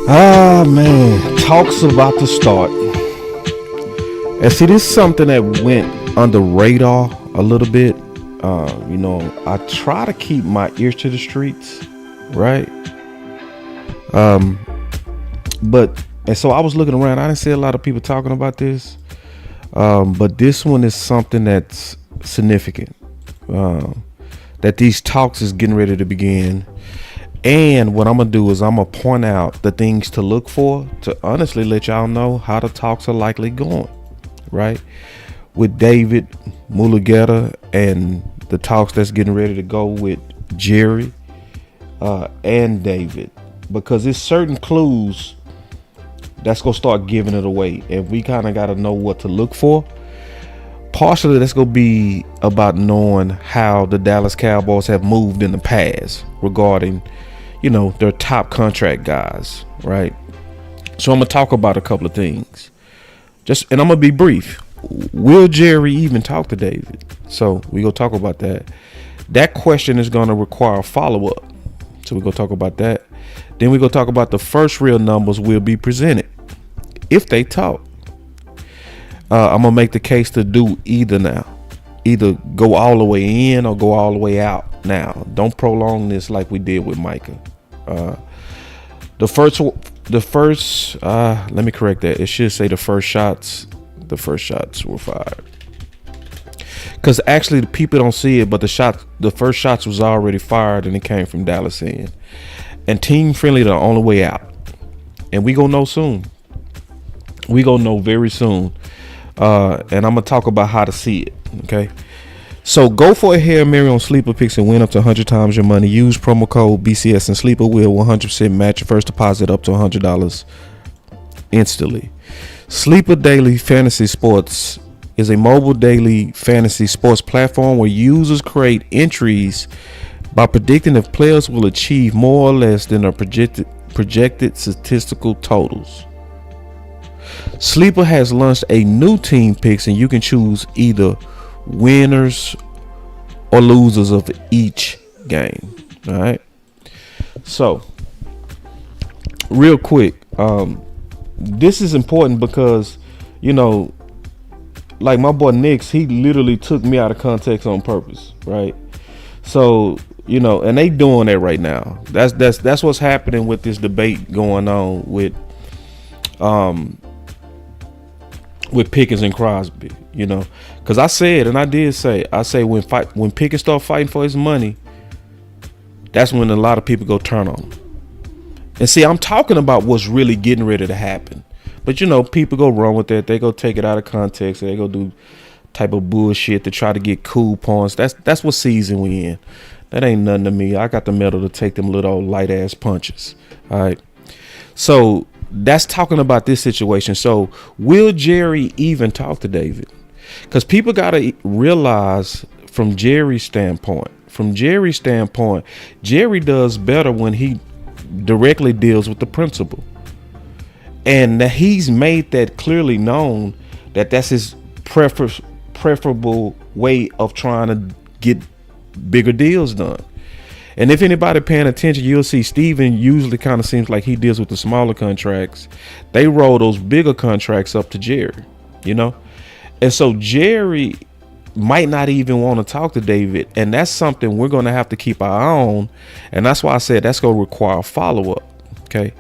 Ah man, talks about to start. And see, this is something that went under radar a little bit. I try to keep my ears to the streets, right? But and so I was looking around. I didn't see a lot of people talking about this, but this one is something that's significant. That these talks is getting ready to begin. And what I'm gonna do is I'm gonna point out the things to look for to honestly let y'all know how the talks are likely going, right? With David Mulugheta and the talks that's getting ready to go with Jerry and David, because there's certain clues that's gonna start giving it away, and we kind of gotta know what to look for. Partially, that's gonna be about knowing how the Dallas Cowboys have moved in the past regarding their top contract guys, right? So I'm gonna talk about a couple of things, and I'm gonna be brief. Will Jerry even talk to David? So we gonna talk about that. That question is gonna require a follow-up, so we gonna talk about that. Then we gonna talk about the first real numbers will be presented if they talk. I'm gonna make the case to do either go all the way in or go all the way out. Now, don't prolong this like we did with Micah. The first let me correct that. It should say the first shots were fired, because actually the people don't see it, but the first shots was already fired, and it came from Dallas in. And team friendly the only way out, and we gonna know soon. We gonna know very soon, and I'm gonna talk about how to see it. Okay. So go for a Hail Mary on Sleeper Picks and win up to 100 times your money. Use promo code BCS and Sleeper will 100% match your first deposit up to $100 instantly. Sleeper Daily Fantasy Sports is a mobile daily fantasy sports platform where users create entries by predicting if players will achieve more or less than their projected statistical totals. Sleeper has launched a new team picks, and you can choose either winners or losers of each game. All right. So, real quick, this is important because, like my boy Nix, he literally took me out of context on purpose, right? So, and they doing that right now. That's what's happening with this debate going on with Pickens and Crosby, because I said, and I did say, when Pickens start fighting for his money, that's when a lot of people go turn on him. And see, I'm talking about what's really getting ready to happen, but people go wrong with that. They go take it out of context. They go do type of bullshit to try to get cool points. That's what season we in. That ain't nothing to me. I got the metal to take them little light ass punches. All right, so that's talking about this situation. So will Jerry even talk to David? Because people got to realize from Jerry's standpoint, Jerry does better when he directly deals with the principal. And he's made that clearly known that that's his preferable way of trying to get bigger deals done. And if anybody paying attention, you'll see Steven usually kind of seems like he deals with the smaller contracts. They roll those bigger contracts up to Jerry, And so Jerry might not even want to talk to David. And that's something we're going to have to keep our eye on. And that's why I said that's going to require follow-up. Okay.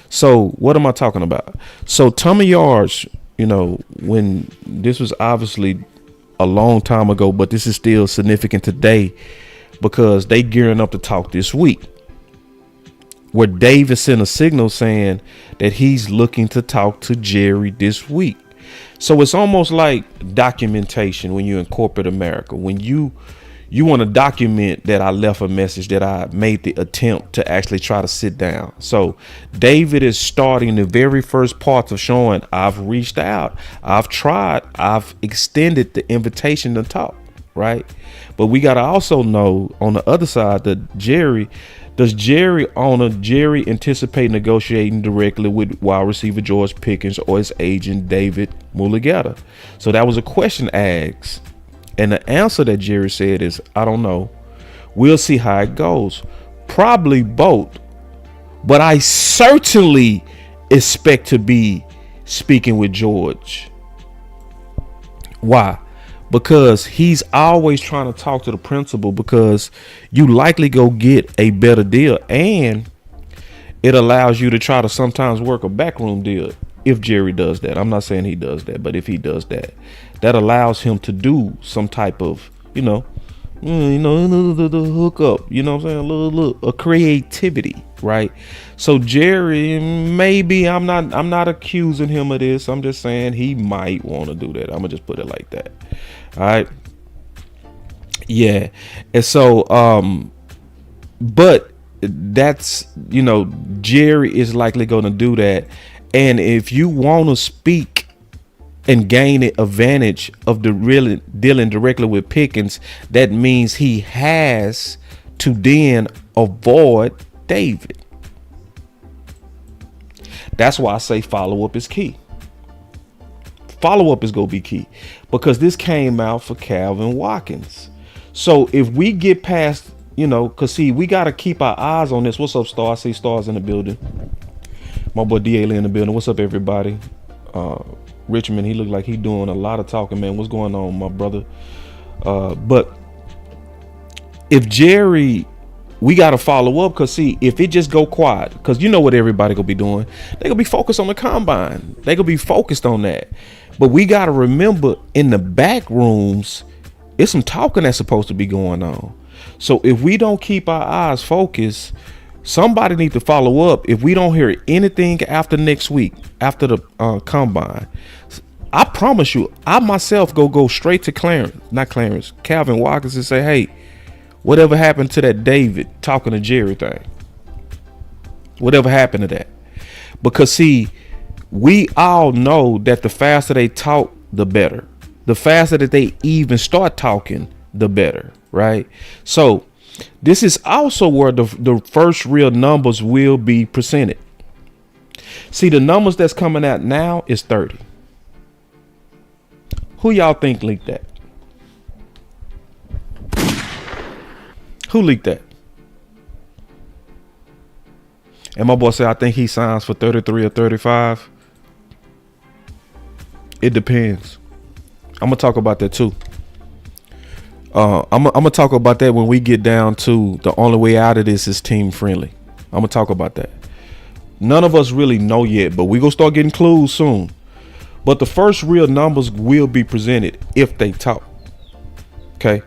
So what am I talking about? So Tommy Yards, when this was obviously a long time ago, but this is still significant today, because they gearing up to talk this week, where David sent a signal saying that he's looking to talk to Jerry this week. So it's almost like documentation when you're in corporate America. When you want to document that I left a message, that I made the attempt to actually try to sit down. So David is starting the very first parts of showing I've reached out, I've tried, I've extended the invitation to talk. Right. But we got to also know on the other side that Jerry anticipate negotiating directly with wide receiver George Pickens or his agent David Mulugheta? So that was a question asked. And the answer that Jerry said is, I don't know. We'll see how it goes. Probably both. But I certainly expect to be speaking with George. Why? Because he's always trying to talk to the principal, because you likely go get a better deal, and it allows you to try to sometimes work a backroom deal. If Jerry does that, I'm not saying he does that, but if he does that, that allows him to do some type of, the hookup, you know what I'm saying, a creativity, right? So Jerry, maybe I'm not accusing him of this. I'm just saying he might want to do that. I'm gonna just put it like that. All right. Yeah. And so, but that's, Jerry is likely going to do that. And if you want to speak and gain the advantage of the really dealing directly with Pickens, that means he has to then avoid David. That's why I say follow up is key. Follow up is going to be key, because this came out for Calvin Watkins. So if we get past, because see, we got to keep our eyes on this. What's up, Star? I see Stars in the building. My boy D.A. in the building. What's up, everybody? Richmond, he looked like he doing a lot of talking, man. What's going on, my brother? But if Jerry, we got to follow up, because see, if it just go quiet, because you know what everybody gonna be doing, they gonna be focused on the combine. They gonna be focused on that. But we got to remember, in the back rooms, it's some talking that's supposed to be going on. So if we don't keep our eyes focused, somebody need to follow up. If we don't hear anything after next week, after the combine, I promise you, I myself go straight to Calvin Watkins, and say, hey, whatever happened to that David talking to Jerry thing? Whatever happened to that? Because see, we all know that the faster they talk, the better. The faster that they even start talking, the better, right? So this is also where the first real numbers will be presented. See, the numbers that's coming out now is 30. Who y'all think leaked that? Who leaked that? And my boy said, I think he signs for 33 or 35. It depends. I'm gonna talk about that too. I'm gonna talk about that when we get down to the only way out of this is team friendly. I'm gonna talk about that. None of us really know yet, but we gonna start getting clues soon. But the first real numbers will be presented if they talk. Okay.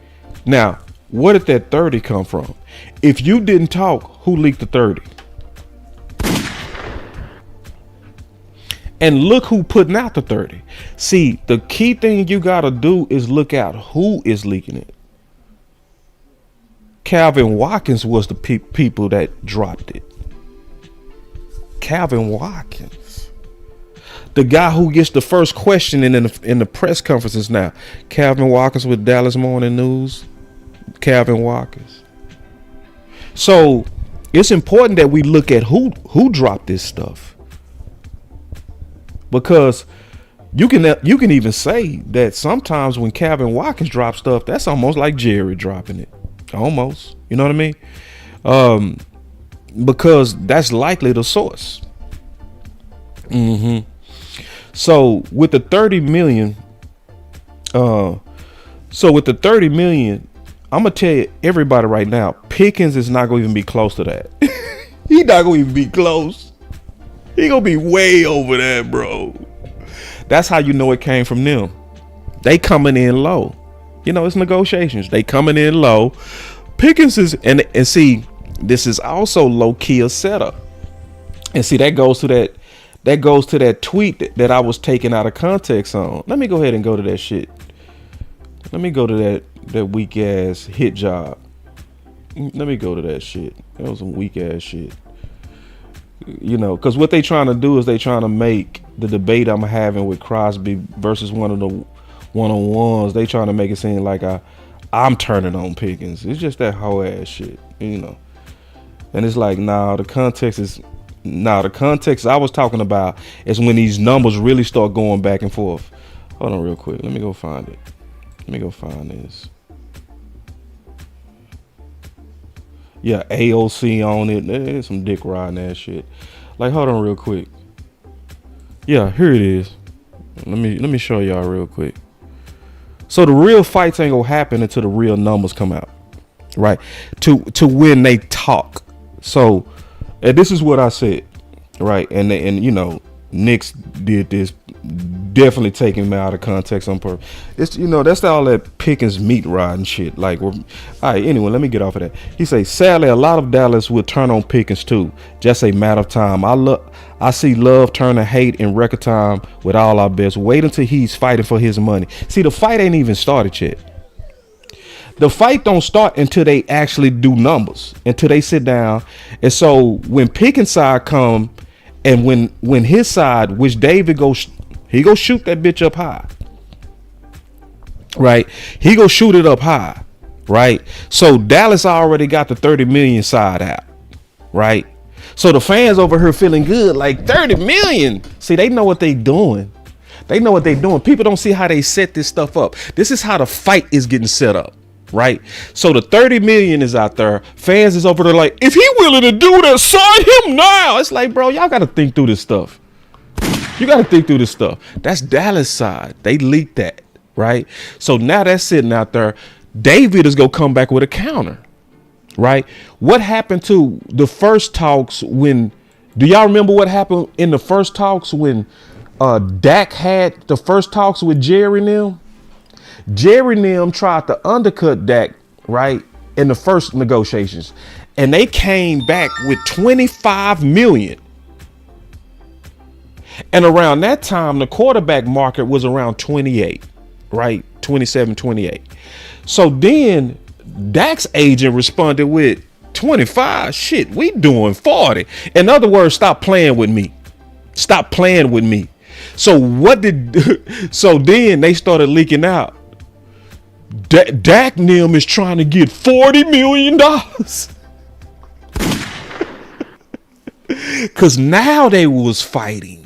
Now, where did that 30 come from? If you didn't talk, who leaked the 30? And look who putting out the 30. See, the key thing you got to do is look at who is leaking it. Calvin Watkins was the people that dropped it. Calvin Watkins. The guy who gets the first question in the press conferences now. Calvin Watkins with Dallas Morning News. Calvin Watkins. So it's important that we look at who dropped this stuff. Because you can even say that sometimes when Calvin Watkins drops stuff, that's almost like Jerry dropping it. Almost. You know what I mean? Because that's likely the source. So with the 30 million, I'm gonna tell you, everybody right now, Pickens is not gonna even be close to that. He not gonna even be close. He gonna be way over that, bro. That's how you know it came from them. They coming in low. It's negotiations. They coming in low. Pickens is and see, this is also low key a setup. And see, that goes to that tweet that I was taken out of context on. Let me go ahead and go to that shit. Let me go to that weak ass hit job. Let me go to that shit. That was some weak ass shit. Because what they trying to do is they trying to make the debate I'm having with Crosby versus one of the one-on-ones. They trying to make it seem like I'm turning on Pickens. It's just that whole ass shit, And it's like, the context I was talking about is when these numbers really start going back and forth. Hold on real quick. Let me go find it. Let me go find this. Yeah, AOC on it. There's some dick riding ass shit. Like, hold on real quick. Yeah, here it is. Let me show y'all real quick. So the real fights ain't gonna happen until the real numbers come out, right? To when they talk. So, and this is what I said, right? And Knicks did this, definitely taking him out of context on purpose. It's that's all that Pickens meat riding shit. Like, all right. Anyway, let me get off of that. He says, sadly, a lot of Dallas will turn on Pickens too. Just a matter of time. I see love turn to hate in record time with all our best. Wait until he's fighting for his money. See, the fight ain't even started yet. The fight don't start until they actually do numbers, until they sit down. And so when Pickens' side come, and when his side, which David goes, he go shoot that bitch up high, right? He go shoot it up high, right? So Dallas already got the 30 million side out, right? So the fans over here feeling good, like 30 million. See, they know what they doing. They know what they doing. People don't see how they set this stuff up. This is how the fight is getting set up, right? So the 30 million is out there. Fans is over there like, if he willing to do that, sign him now. It's like, bro, y'all got to think through this stuff. You got to think through this stuff. That's Dallas side. They leaked that, right? So now that's sitting out there. David is going to come back with a counter, right? What happened to the first talks when, do y'all remember what happened in the first talks when Dak had the first talks with Jerry and them? Jerry and them tried to undercut Dak, right, in the first negotiations. And they came back with 25 million. And around that time, the quarterback market was around 28, right? 27, 28. So then Dak's agent responded with 25. Shit, we doing 40. In other words, stop playing with me. Stop playing with me. So so then they started leaking out. Dak Nim is trying to get $40 million. Because now they was fighting.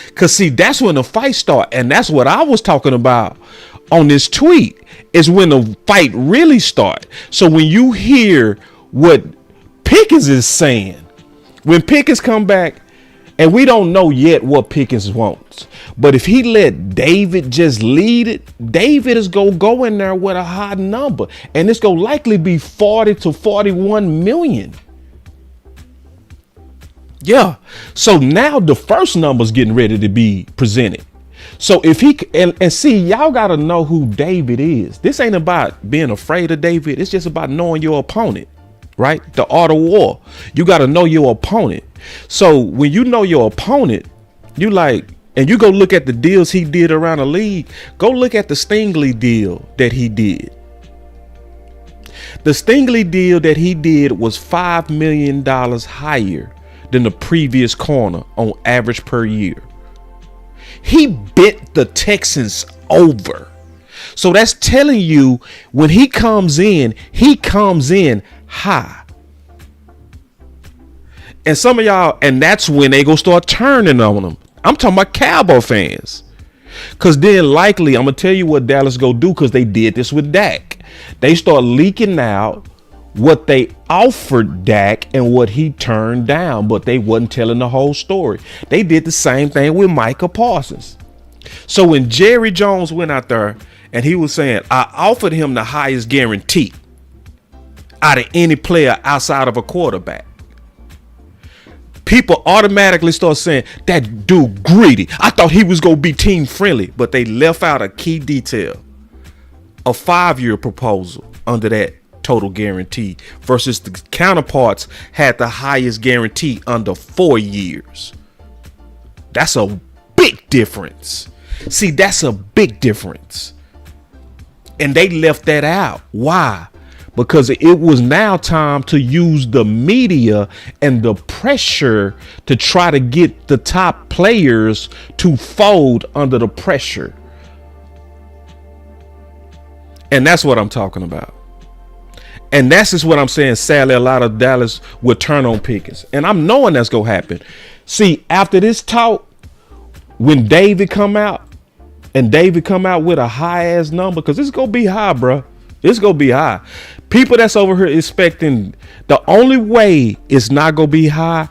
Because, see, that's when the fight start. And that's what I was talking about on this tweet, is when the fight really start. So when you hear what Pickens is saying, when Pickens come back, and we don't know yet what Pickens wants, but if he let David just lead it, David is going to go in there with a high number, and it's going to likely be 40 to 41 million. Yeah. So now the first number's getting ready to be presented. So if he and see, y'all got to know who David is. This ain't about being afraid of David. It's just about knowing your opponent, right? The art of war. You got to know your opponent. So when you know your opponent, you like, and you go look at the deals he did around the league, go look at the Stingley deal that he did. The Stingley deal that he did was $5 million higher than the previous corner on average per year. He bent the Texans over. So that's telling you when he comes in high. And some of y'all, and that's when they go start turning on him. I'm talking about Cowboy fans. Because then likely, I'm going to tell you what Dallas go do, because they did this with Dak. They start leaking out what they offered Dak and what he turned down, but they wasn't telling the whole story. They did the same thing with Micah Parsons. So when Jerry Jones went out there and he was saying, I offered him the highest guarantee out of any player outside of a quarterback, people automatically start saying, that dude greedy. I thought he was going to be team friendly, but they left out a key detail, a 5-year proposal under that total guarantee versus the counterparts had the highest guarantee under 4 years. That's a big difference. See, that's a big difference. And they left that out. Why? Because it was now time to use the media and the pressure to try to get the top players to fold under the pressure. And that's what I'm talking about. And that's just what I'm saying. Sadly, a lot of Dallas will turn on Pickens. And I'm knowing that's going to happen. See, after this talk, when David come out with a high ass number, because it's going to be high, bro. It's going to be high. People that's over here expecting, the only way it's not going to be high,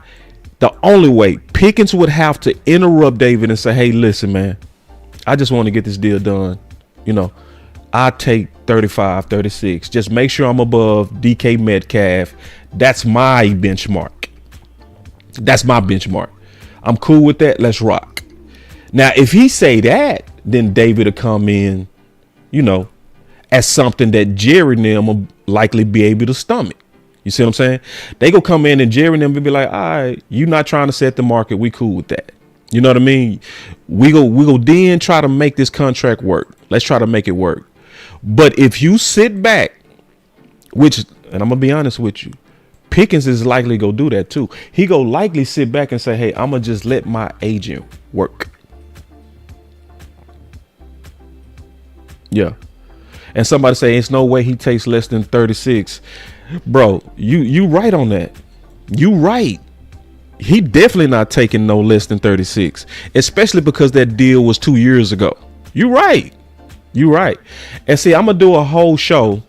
the only way Pickens would have to interrupt David and say, hey, listen, man, I just want to get this deal done. You know, I take 35, 36. Just make sure I'm above DK Metcalf. That's my benchmark. That's my benchmark. I'm cool with that. Let's rock. Now, if he say that, then David will come in, you know, as something that Jerry and them will likely be able to stomach. You see what I'm saying? They go come in and Jerry and them will be like, all right, you not trying to set the market. We cool with that. You know what I mean? We go then try to make this contract work. Let's try to make it work. But if you sit back, which, and I'm going to be honest with you, Pickens is likely go do that too. He go likely sit back and say, hey, I'm going to just let my agent work. Yeah. And somebody say, it's no way he takes less than 36. Bro, you right on that. You right. He definitely not taking no less than 36, especially because that deal was 2 years ago. You right. You right. And see, I'm going to do a whole show.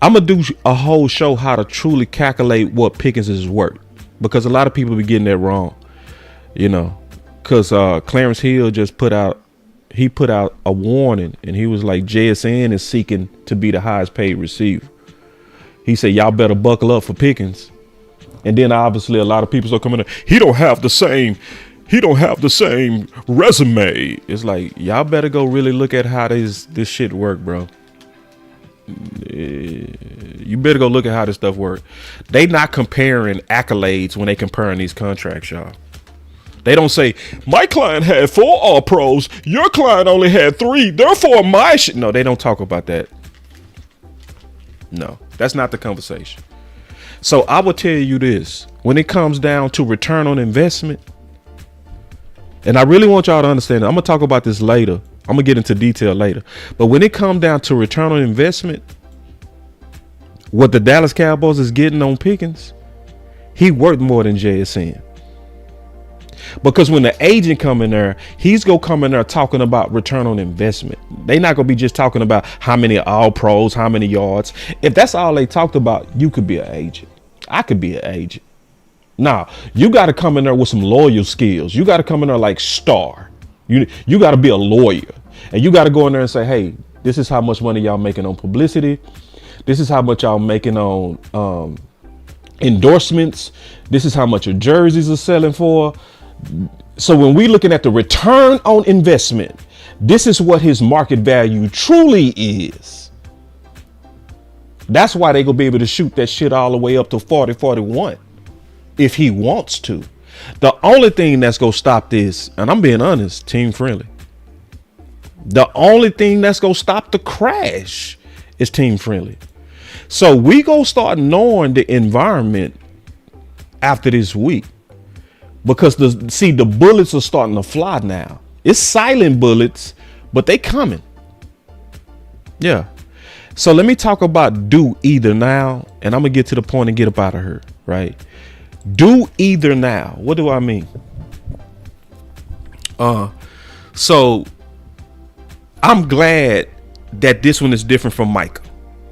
I'm going to do a whole show how to truly calculate what Pickens is worth, because a lot of people be getting that wrong, you know, because Clarence Hill just put out a warning, and he was like, JSN is seeking to be the highest paid receiver. He said, y'all better buckle up for Pickens. And then obviously a lot of people start coming in. He don't have the same resume. It's like, y'all better go really look at how this shit work, bro. You better go look at how this stuff work. They not comparing accolades when they comparing these contracts, y'all. They don't say, my client had 4 All Pros, your client only had 3, therefore my shit. No, they don't talk about that. No, that's not the conversation. So I will tell you this, when it comes down to return on investment, and I really want y'all to understand that. I'm going to talk about this later. I'm going to get into detail later. But when it comes down to return on investment, what the Dallas Cowboys is getting on Pickens, he worth more than JSN. Because when the agent come in there, he's going to come in there talking about return on investment. They not going to be just talking about how many all pros, how many yards. If that's all they talked about, you could be an agent. I could be an agent. Now, you got to come in there with some lawyer skills. You got to come in there like Star. You got to be a lawyer. And you got to go in there and say, hey, this is how much money y'all making on publicity. This is how much y'all making on endorsements. This is how much your jerseys are selling for. So when we looking at the return on investment, this is what his market value truly is. That's why they gonna be able to shoot that shit all the way up to 40, 41 if he wants to. The only thing that's gonna stop this, and I'm being honest, team friendly. The only thing that's gonna stop the crash is team friendly. So we gonna start knowing the environment after this week. Because the bullets are starting to fly now. It's silent bullets, but they coming. Yeah. So let me talk about do either now, and I'm gonna get to the point and get up out of here, right? Do either now. What do I mean? So I'm glad that this one is different from Micah.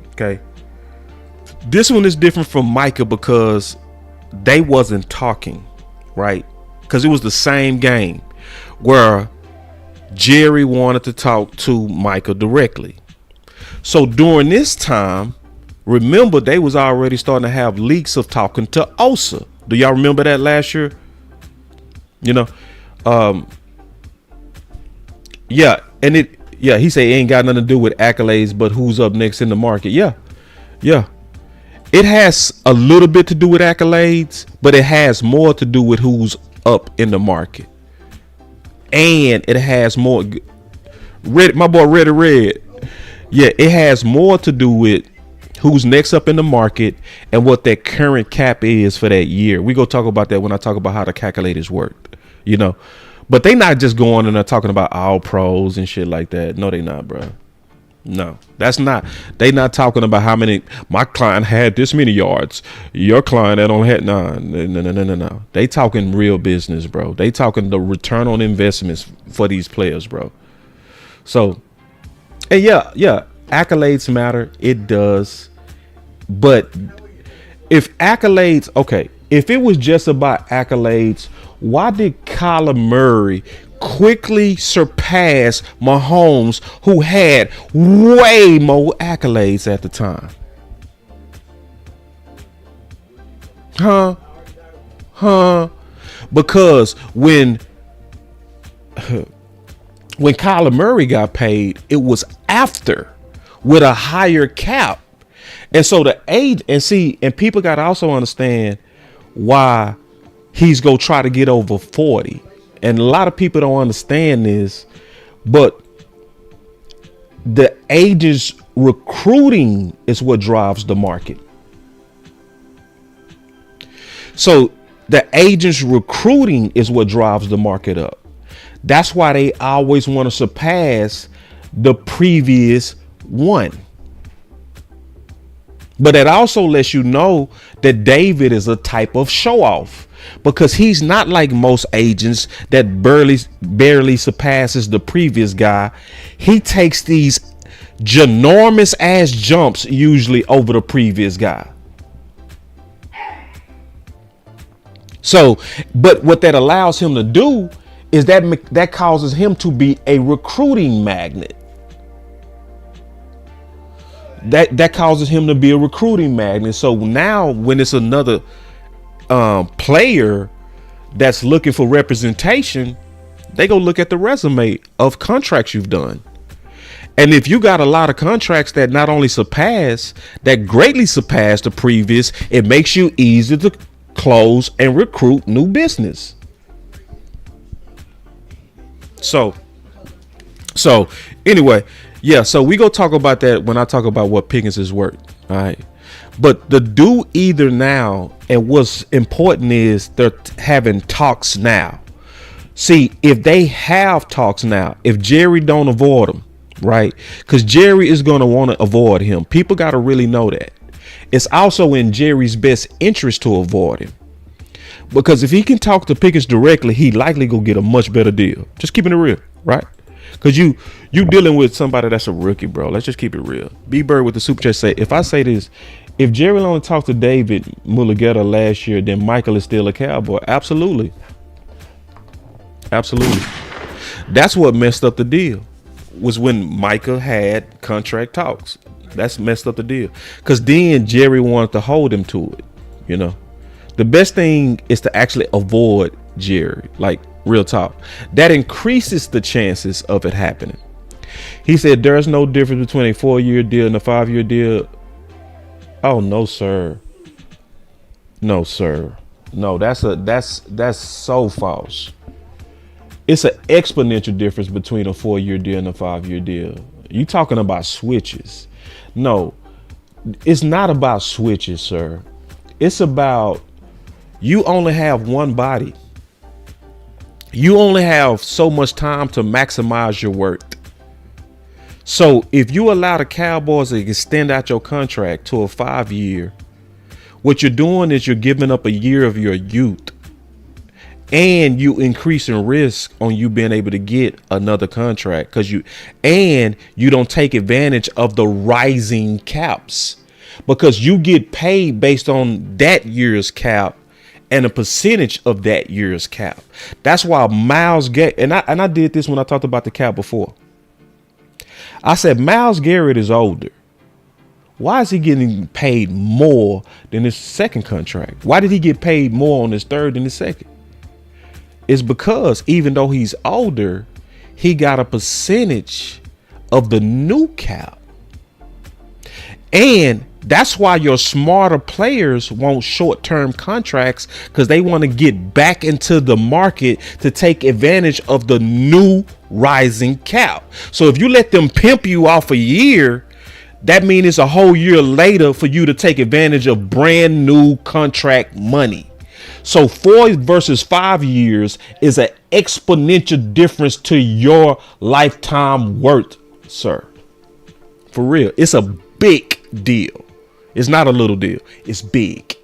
Okay. This one is different from Micah because they wasn't talking. Right? Because it was the same game where Jerry wanted to talk to Micah directly. So during this time, remember, they was already starting to have leaks of talking to Osa. Do y'all remember that last year? You know, yeah. And he said it ain't got nothing to do with accolades, but who's up next in the market. Yeah. It has a little bit to do with accolades, but it has more to do with who's up in the market. And it has more. My boy Red. Yeah, it has more to do with who's next up in the market and what that current cap is for that year. We go talk about that when I talk about how the calculators work, you know. But they not just going and they're talking about all pros and shit like that. No, they not, bro. No, that's not. They not talking about how many. My client had this many yards. Your client that only had no. They talking real business, bro. They talking the return on investments for these players, bro. So, and yeah, accolades matter. It does. But if accolades, okay, If it was just about accolades, why did Kyler Murray quickly surpass Mahomes, who had way more accolades at the time? Because when Kyler Murray got paid, it was after, with a higher cap. And so the age, and people got to also understand why he's going to try to get over 40. And a lot of people don't understand this, but the agents recruiting is what drives the market. So the agents recruiting is what drives the market up. That's why they always want to surpass the previous one. But it also lets you know that David is a type of show off, because he's not like most agents that barely surpasses the previous guy. He takes these ginormous ass jumps usually over the previous guy. So, but what that allows him to do is that causes him to be a recruiting magnet. That causes him to be a recruiting magnet. So now when it's another player that's looking for representation, they go look at the resume of contracts you've done. And if you got a lot of contracts that not only that greatly surpass the previous, it makes you easy to close and recruit new business. So anyway, yeah, so we go talk about that when I talk about what Pickens is worth. All right. But the do either now, and what's important is they're having talks now. See, if they have talks now, if Jerry don't avoid them, right? Because Jerry is going to want to avoid him. People got to really know that. It's also in Jerry's best interest to avoid him. Because if he can talk to Pickens directly, he likely go get a much better deal. Just keeping it real, right? Because you dealing with somebody that's a rookie, bro. Let's just keep it real. B-Bird with the super chat say, if I say this, if Jerry only talked to David Mulugheta last year, then Michael is still a Cowboy. Absolutely. Absolutely. That's what messed up the deal, was when Michael had contract talks. That's messed up the deal. Because then Jerry wanted to hold him to it. You know, the best thing is to actually avoid Jerry, like real talk. That increases the chances of it happening. He said there's no difference between a 4-year deal and a 5-year deal. Oh, no, sir. No, sir. No, that's so false. It's an exponential difference between a 4-year deal and a 5-year deal. You talking about switches. No, it's not about switches, sir. It's about, you only have one body. You only have so much time to maximize your worth. So if you allow the Cowboys to extend out your contract to a 5-year, what you're doing is you're giving up a year of your youth, and you increasing risk on you being able to get another contract, because you don't take advantage of the rising caps, because you get paid based on that year's cap and a percentage of that year's cap. That's why Myles Garrett, and I did this when I talked about the cap before. I said Myles Garrett is older. Why is he getting paid more than his second contract? Why did he get paid more on his third than his second? It's because even though he's older, he got a percentage of the new cap. And that's why your smarter players want short-term contracts, because they want to get back into the market to take advantage of the new rising cap. So if you let them pimp you off a year, that means it's a whole year later for you to take advantage of brand new contract money. So 4 versus 5 years is an exponential difference to your lifetime worth, sir. For real. It's a big deal. It's not a little deal. It's big.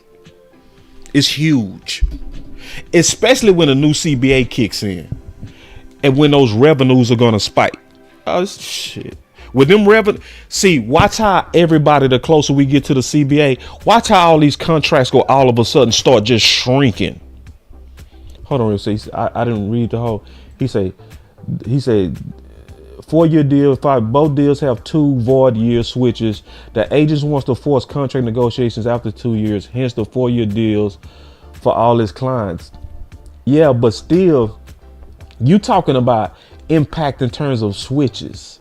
It's huge. Especially when a new CBA kicks in and when those revenues are going to spike. Oh, shit. With them see, watch how everybody, the closer we get to the CBA, watch how all these contracts go all of a sudden start just shrinking. Hold on, I didn't read the whole. He said 4-year deal. Both deals have 2 void year switches. The agents wants to force contract negotiations after 2 years. Hence the 4-year deals for all his clients. Yeah, but still, you talking about impact in terms of switches.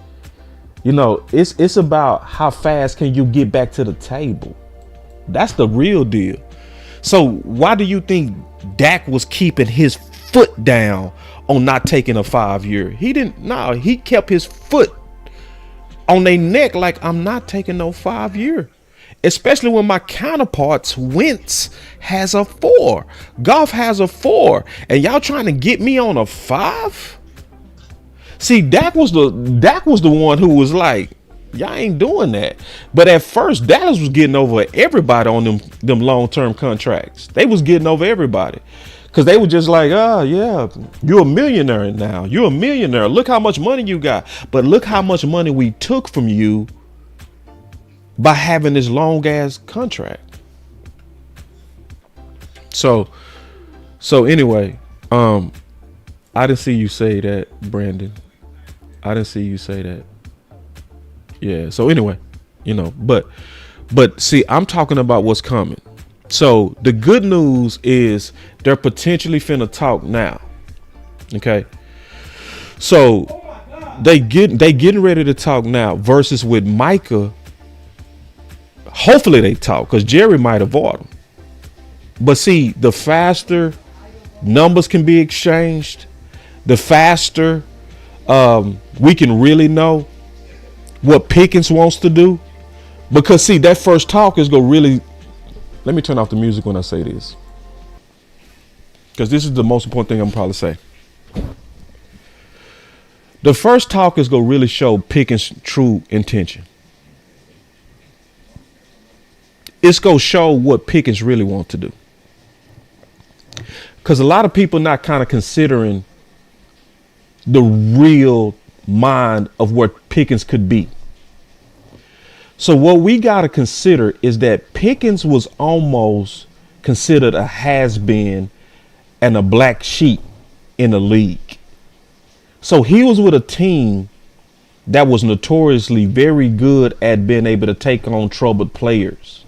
You know, it's about how fast can you get back to the table. That's the real deal. So why do you think Dak was keeping his foot down on not taking a 5-year? He didn't. No, he kept his foot on their neck like, I'm not taking no 5-year. Especially when my counterparts, Wentz has a 4, Goff has a 4, and y'all trying to get me on a 5? See, Dak was the one who was like, y'all ain't doing that. But at first, Dallas was getting over everybody on them long-term contracts. They was getting over everybody. Because they were just like, oh, yeah, you're a millionaire now. You're a millionaire. Look how much money you got. But look how much money we took from you by having this long-ass contract. So anyway, I didn't see you say that, Brandon. I didn't see you say that. Yeah. So anyway, you know, but see, I'm talking about what's coming. So the good news is they're potentially finna talk now. Okay. So they getting ready to talk now versus with Micah. Hopefully they talk because Jerry might avoid them. But see, the faster numbers can be exchanged, the faster we can really know what Pickens wants to do. Because see, that first talk is gonna really, let me turn off the music when I say this, because this is the most important thing I'm probably say. The first talk is gonna really show Pickens' true intention. It's gonna show what Pickens really wants to do. Because a lot of people not kind of considering the real mind of where Pickens could be. So what we got to consider is that Pickens was almost considered a has-been and a black sheep in the league. So he was with a team that was notoriously very good at being able to take on troubled players.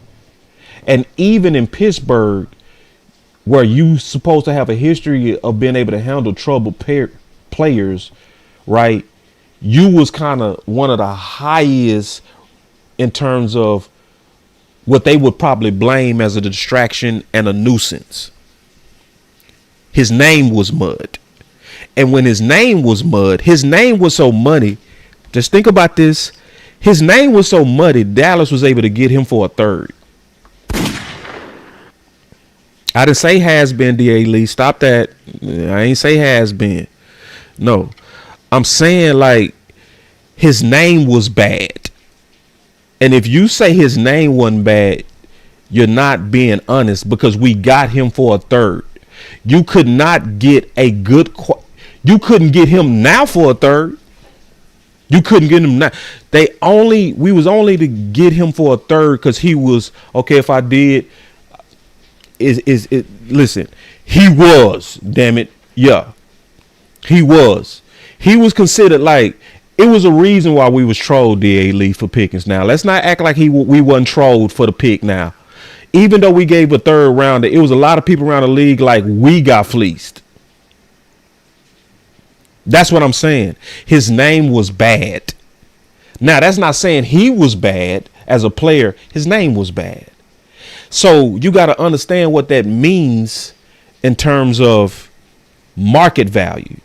And even in Pittsburgh, where you supposed to have a history of being able to handle troubled players, right? You was kind of one of the highest in terms of what they would probably blame as a distraction and a nuisance. His name was Mud. And when his name was Mud, his name was so muddy. Just think about this. His name was so muddy, Dallas was able to get him for a 3rd. I didn't say has been, D.A. Lee. Stop that. I ain't say has been. No. I'm saying like his name was bad. And if you say his name wasn't bad, you're not being honest, because we got him for a 3rd. You could not get a good. You couldn't get him now for a 3rd. You couldn't get him now. We was only to get him for a 3rd because he was okay. If I did. Listen, he was, damn it. Yeah, he was considered like, it was a reason why we was trolled, D.A. Lee, for Pickens. Now let's not act like we wasn't trolled for the pick. Now, even though we gave a 3rd rounder, it was a lot of people around the league like we got fleeced. That's what I'm saying. His name was bad. Now that's not saying he was bad as a player. His name was bad. So you got to understand what that means in terms of market value.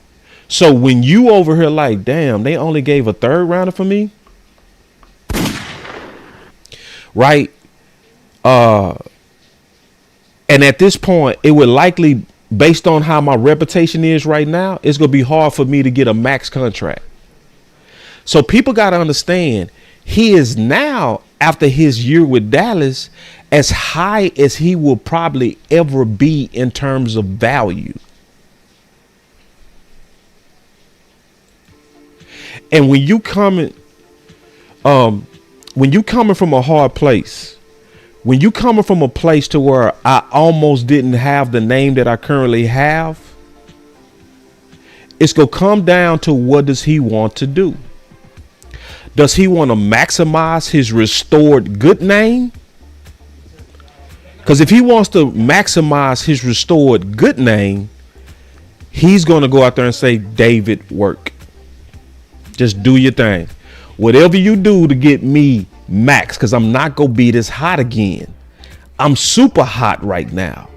So when you over here like, damn, they only gave a 3rd rounder for me. Right. And at this point, it would likely, based on how my reputation is right now, it's going to be hard for me to get a max contract. So people got to understand, he is now, after his year with Dallas, as high as he will probably ever be in terms of value. And when you come in, When you coming from a hard place, when you coming from a place to where I almost didn't have the name that I currently have, it's gonna come down to what does he want to do? Does he want to maximize his restored good name? Because if he wants to maximize his restored good name, he's going to go out there and say, David, work. Just do your thing. Whatever you do to get me max, because I'm not going to be this hot again. I'm super hot right now.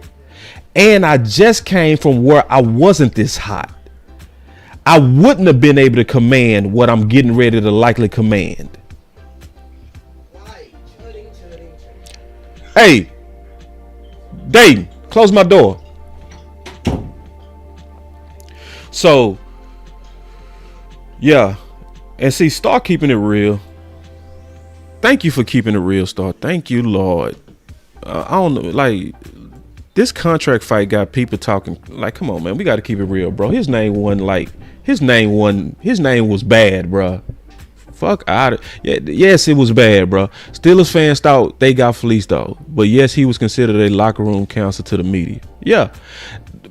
And I just came from where I wasn't this hot. I wouldn't have been able to command what I'm getting ready to likely command. Hey, Dayton, close my door. So, yeah. And see, start keeping it real. Thank you for keeping it real, Star. Thank you, Lord. I don't know, like, this contract fight got people talking like, come on, man, we got to keep it real, bro. His name was bad, bro. Fuck out of yes, it was bad, bro. Steelers fans thought they got fleeced though, but yes, he was considered a locker room counselor to the media. Yeah,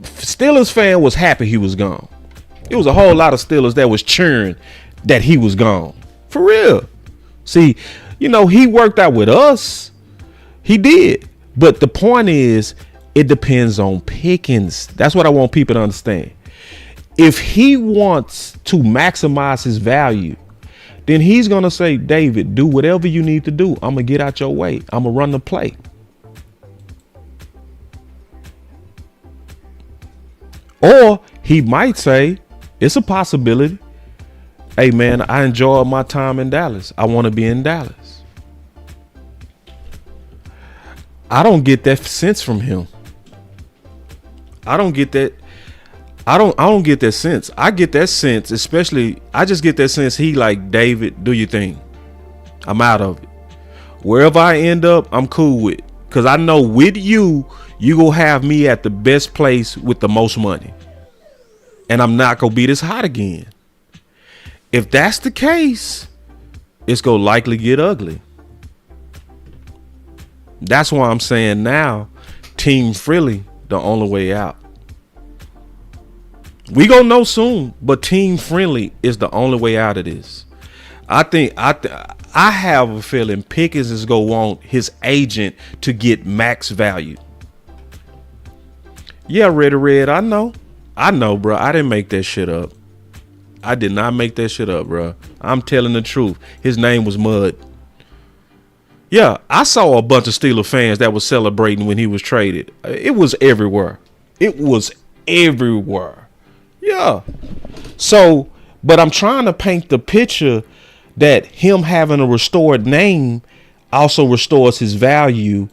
Steelers fan was happy he was gone. It was a whole lot of Steelers that was cheering that he was gone. For real. See, he worked out with us. He did. But the point is, it depends on Pickens. That's what I want people to understand. If he wants to maximize his value, then he's going to say, David, do whatever you need to do. I'm going to get out your way. I'm going to run the play. Or he might say, it's a possibility. Hey, man, I enjoyed my time in Dallas. I want to be in Dallas. I don't get that sense from him. I don't get that. I don't get that sense. I get that sense, especially, I just get that sense he like, David, do your thing. I'm out of it. Wherever I end up, I'm cool with. Because I know with you gonna have me at the best place with the most money. And I'm not gonna be this hot again. If that's the case, it's gonna likely get ugly. That's why I'm saying now, team friendly, the only way out. We gonna know soon, but team friendly is the only way out of this. I have a feeling Pickens is gonna want his agent to get max value. Yeah, Red, I know, bro. I didn't make that shit up. I did not make that shit up, bro. I'm telling the truth. His name was Mud. Yeah, I saw a bunch of Steelers fans that was celebrating when he was traded. It was everywhere. Yeah. So, but I'm trying to paint the picture that him having a restored name also restores his value,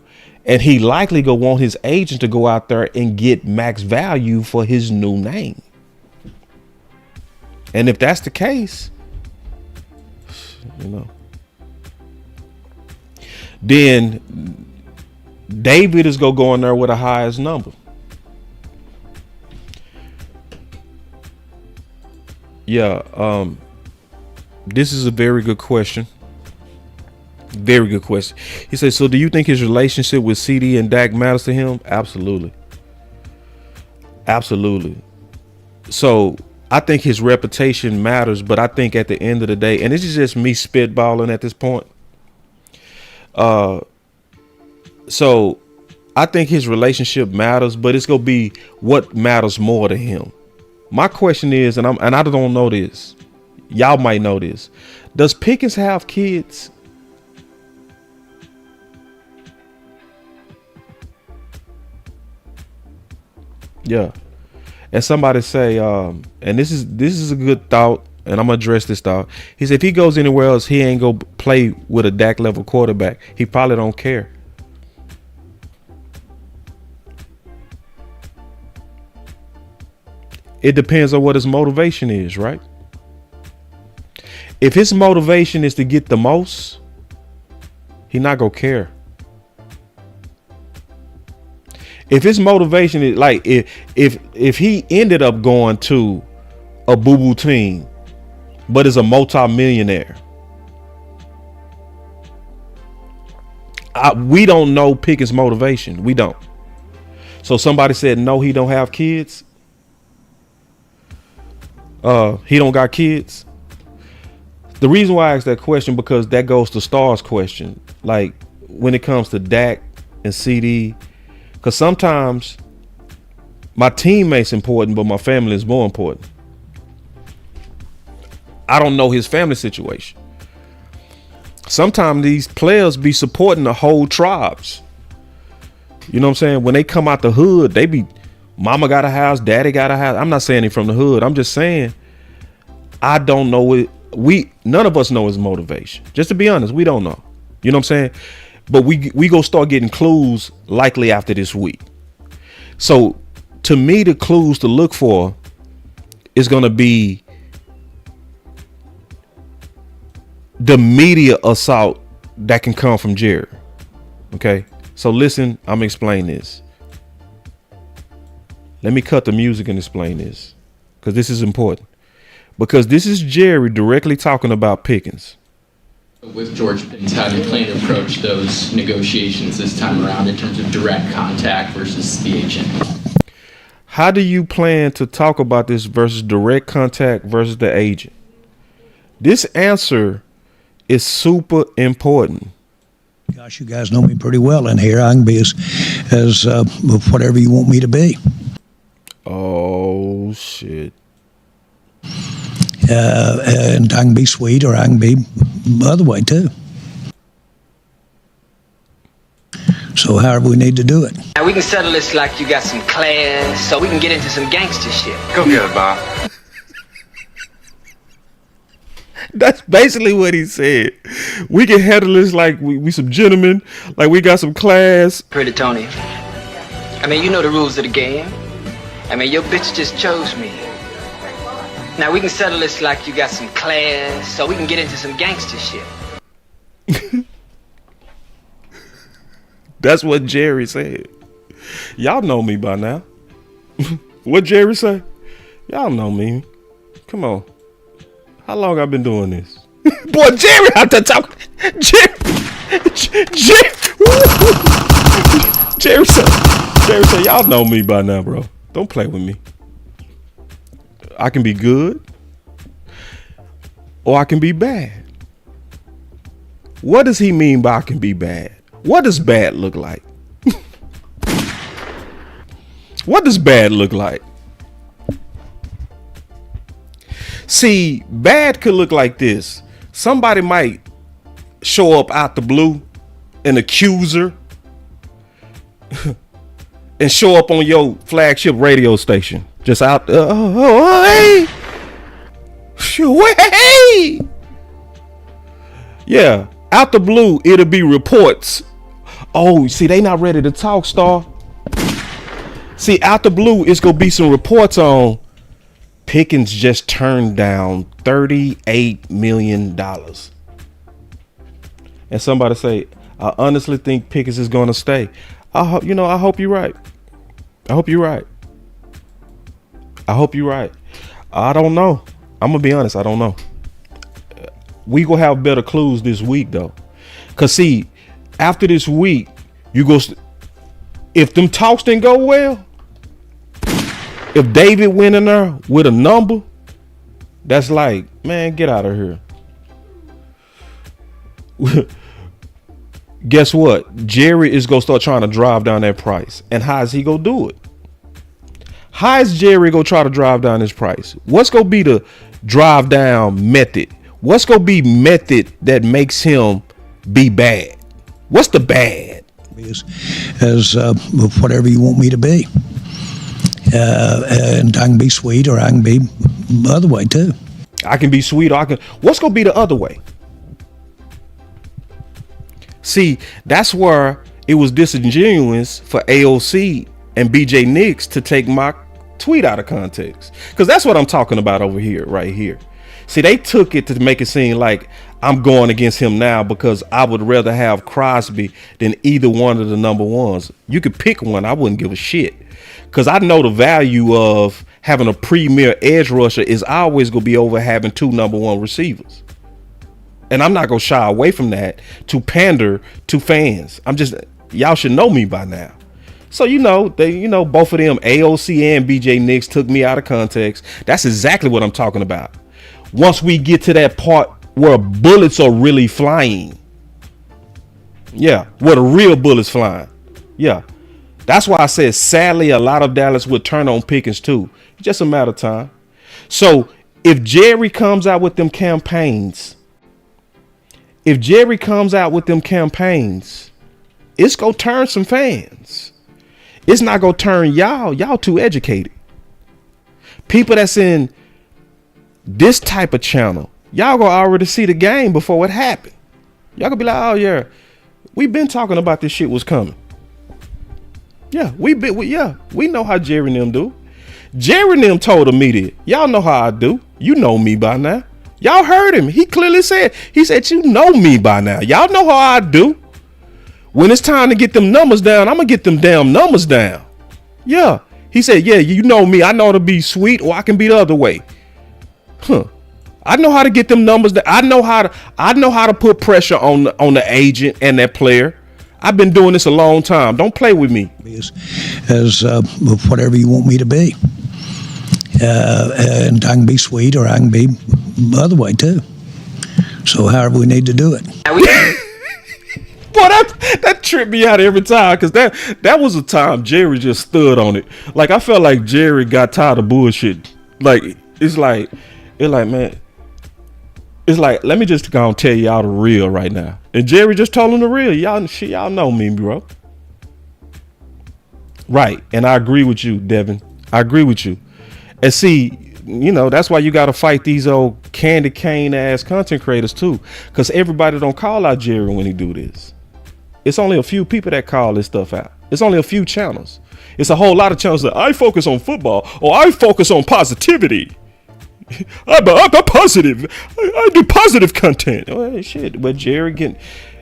and he likely gonna want his agent to go out there and get max value for his new name. And if that's the case, then David is gonna go in there with the highest number. Yeah, this is a very good question. Very good question. He says, so do you think his relationship with CD and Dak matters to him? Absolutely. So I think his reputation matters, but I think at the end of the day, and this is just me spitballing at this point. So I think his relationship matters, but it's gonna be what matters more to him. My question is, and I don't know this. Y'all might know this. Does Pickens have kids? Yeah. And somebody say, and this is a good thought, and I'm gonna address this thought. He said if he goes anywhere else, he ain't gonna play with a Dak level quarterback. He probably don't care. It depends on what his motivation is, right? If his motivation is to get the most, he not gonna care. If his motivation is like if he ended up going to a boo-boo team, but is a multi-millionaire, We don't know Pickens' motivation. We don't. So somebody said no, he don't have kids. He don't got kids. The reason why I asked that question, because that goes to Star's question. Like when it comes to Dak and CD, because sometimes my teammate's important, but my family is more important. I don't know his family situation. Sometimes these players be supporting the whole tribes. You know what I'm saying? When they come out the hood, they be, mama got a house, daddy got a house. I'm not saying he from the hood. I'm just saying, I don't know it. None of us know his motivation. Just to be honest, we don't know. You know what I'm saying? But we go start getting clues likely after this week. So to me, the clues to look for is going to be the media assault that can come from Jerry. Okay. So listen, I'm gonna explain this. Let me cut the music and explain this, because this is important. Because this is Jerry directly talking about Pickens. With George Pickens, how do you plan to approach those negotiations this time around in terms of direct contact versus the agent? How do you plan to talk about this versus direct contact versus the agent? This answer is super important. Gosh, you guys know me pretty well in here. I can be as whatever you want me to be. Oh, shit. And I can be sweet, or I can be the other way, too. So however we need to do it. Now we can settle this like you got some class, so we can get into some gangster shit. Go get it, Bob. That's basically what he said. We can handle this like we some gentlemen, like we got some class. Pretty Tony. I mean, you know the rules of the game. I mean, your bitch just chose me. Now we can settle this like you got some class, so we can get into some gangster shit. That's what Jerry said. Y'all know me by now. What Jerry say? Y'all know me. Come on. How long I been doing this? Boy, Jerry out there talking. Jerry said, y'all know me by now, bro. Don't play with me. I can be good, or I can be bad. What does he mean by I can be bad? What does bad look like? What does bad look like? See, bad could look like this. Somebody might show up out the blue, an accuser, and show up on your flagship radio station. Just out there. Hey. Hey. Yeah, out the blue, it'll be reports. Oh, see, they not ready to talk, Star. See, out the blue, it's going to be some reports on Pickens just turned down $38 million. And somebody say, I honestly think Pickens is going to stay. I hope you're right. I hope you're right. I don't know. I'm going to be honest. I don't know. We going to have better clues this week, though. Because, see, after this week, if them talks didn't go well, if David went in there with a number, that's like, man, get out of here. Guess what? Jerry is going to start trying to drive down that price. And how is he going to do it? How is Jerry going to try to drive down his price? What's going to be the drive down method? What's going to be method that makes him be bad? What's the bad? As whatever you want me to be. And I can be sweet, or I can be the other way too. I can be sweet, or what's going to be the other way? See, that's where it was disingenuous for AOC and BJ Nix to take my tweet out of context. Because that's what I'm talking about over here, right here. See, they took it to make it seem like I'm going against him now because I would rather have Crosby than either one of the number ones. You could pick one. I wouldn't give a shit. Because I know the value of having a premier edge rusher is always going to be over having two number one receivers. And I'm not gonna shy away from that to pander to fans. Y'all should know me by now. So both of them, AOC and BJ Nix, took me out of context. That's exactly what I'm talking about. Once we get to that part where bullets are really flying, yeah, where the real bullets flying, yeah, that's why I said sadly a lot of Dallas would turn on Pickens too. It's just a matter of time. So if Jerry comes out with them campaigns, it's gonna turn some fans. It's not gonna turn y'all. Y'all too educated. People that's in this type of channel, y'all gonna already see the game before it happened. Y'all gonna be like, oh yeah, we've been talking about this shit was coming. Yeah, we know how Jerry and them do. Jerry and them told the media, y'all know how I do. You know me by now. Y'all heard him. He clearly said, you know me by now. Y'all know how I do. When it's time to get them numbers down, I'm going to get them damn numbers down. Yeah. He said, yeah, you know me. I know to be sweet or I can be the other way. I know how to get them numbers down. I know how to put pressure on the agent and that player. I've been doing this a long time. Don't play with me. As whatever you want me to be. And I can be sweet or I can be the other way too. So however we need to do it. Boy, that tripped me out every time, because that was a time Jerry just stood on it. Like, I felt like Jerry got tired of bullshit. Like, it's like, man, it's like, let me just go and tell y'all the real right now. And Jerry just told him the real. Y'all know me, bro. Right. And I agree with you, Devin. I agree with you. And see, that's why you got to fight these old candy cane ass content creators too. Because everybody don't call out Jerry when he do this. It's only a few people that call this stuff out. It's only a few channels. It's a whole lot of channels that I focus on football or I focus on positivity. I'm positive. I do positive content. Well, shit. But Jerry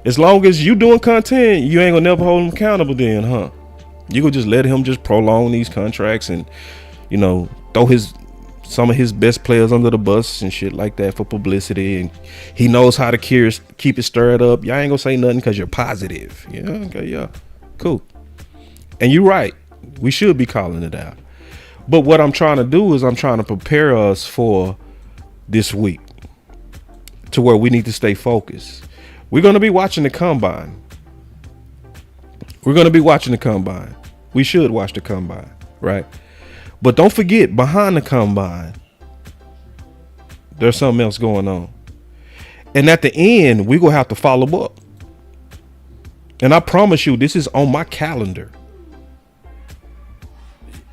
as long as you doing content, you ain't gonna never hold him accountable then, huh? You could just let him just prolong these contracts and, throw some of his best players under the bus and shit like that for publicity. And he knows how to keep it stirred up. Y'all ain't gonna say nothing because you're positive. Yeah, okay, yeah, cool. And you're right. We should be calling it out. But what I'm trying to do is I'm trying to prepare us for this week to where we need to stay focused. We're going to be watching the combine. We should watch the combine, right? But don't forget, behind the combine, there's something else going on. And at the end, we're going to have to follow up. And I promise you, this is on my calendar.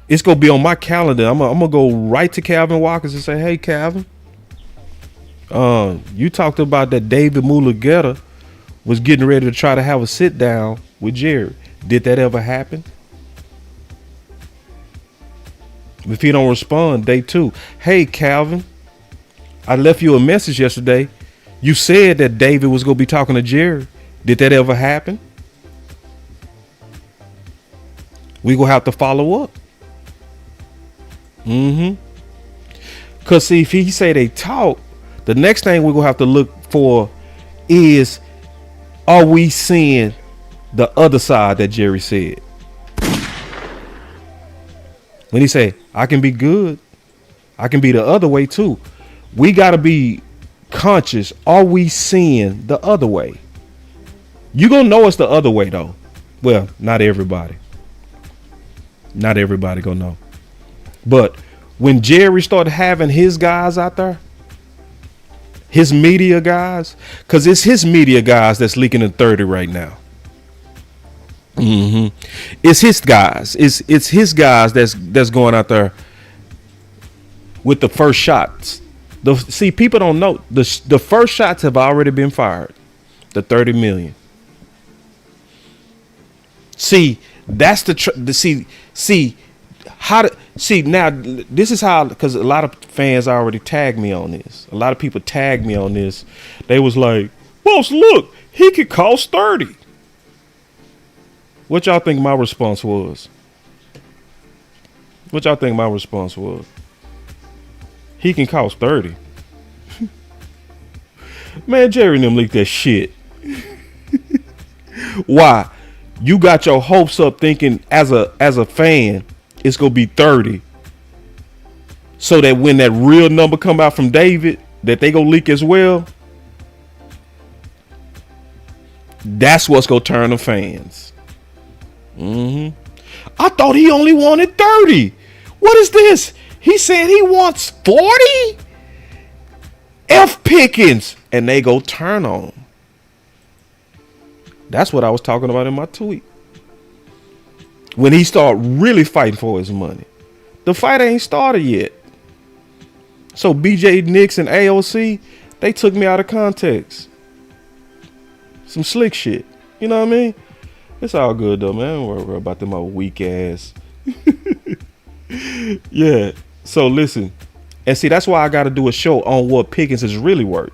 It's going to be on my calendar. I'm going to go right to Calvin Watkins and say, hey, Calvin, you talked about that David Mulugheta was getting ready to try to have a sit down with Jerry. Did that ever happen? If he don't respond, day 2. Hey, Calvin, I left you a message yesterday. You said that David was going to be talking to Jerry. Did that ever happen? We going to have to follow up. Because see, if he say they talk, the next thing we're going to have to look for is, are we seeing the other side that Jerry said? When he say, I can be good, I can be the other way too. We got to be conscious. Are we seeing the other way? You gonna know it's the other way though. Well, not everybody. Not everybody gonna know. But when Jerry started having his guys out there, his media guys, because it's his media guys that's leaking in 30 right now. It's his guys. It's his guys that's going out there with the first shots. See, people don't know the first shots have already been fired. The 30 million. See, that's see how to see now. This is how, because a lot of fans already tagged me on this. A lot of people tagged me on this. They was like, "Boss, look, he could cost 30." What y'all think my response was? He can cost 30. Man, Jerry and them leaked that shit. Why? You got your hopes up thinking as a fan, it's gonna be 30. So that when that real number come out from David, that they gonna leak as well. That's what's gonna turn the fans. I thought he only wanted 30. What is this? He said he wants 40? F Pickens. And they go turn on him. That's what I was talking about in my tweet. When he started really fighting for his money. The fight ain't started yet. So BJ Nix and AOC, they took me out of context. Some slick shit. You know what I mean? It's all good though, man. Don't worry about them old weak ass. Yeah. So listen. And see, that's why I got to do a show on what Pickens is really worth.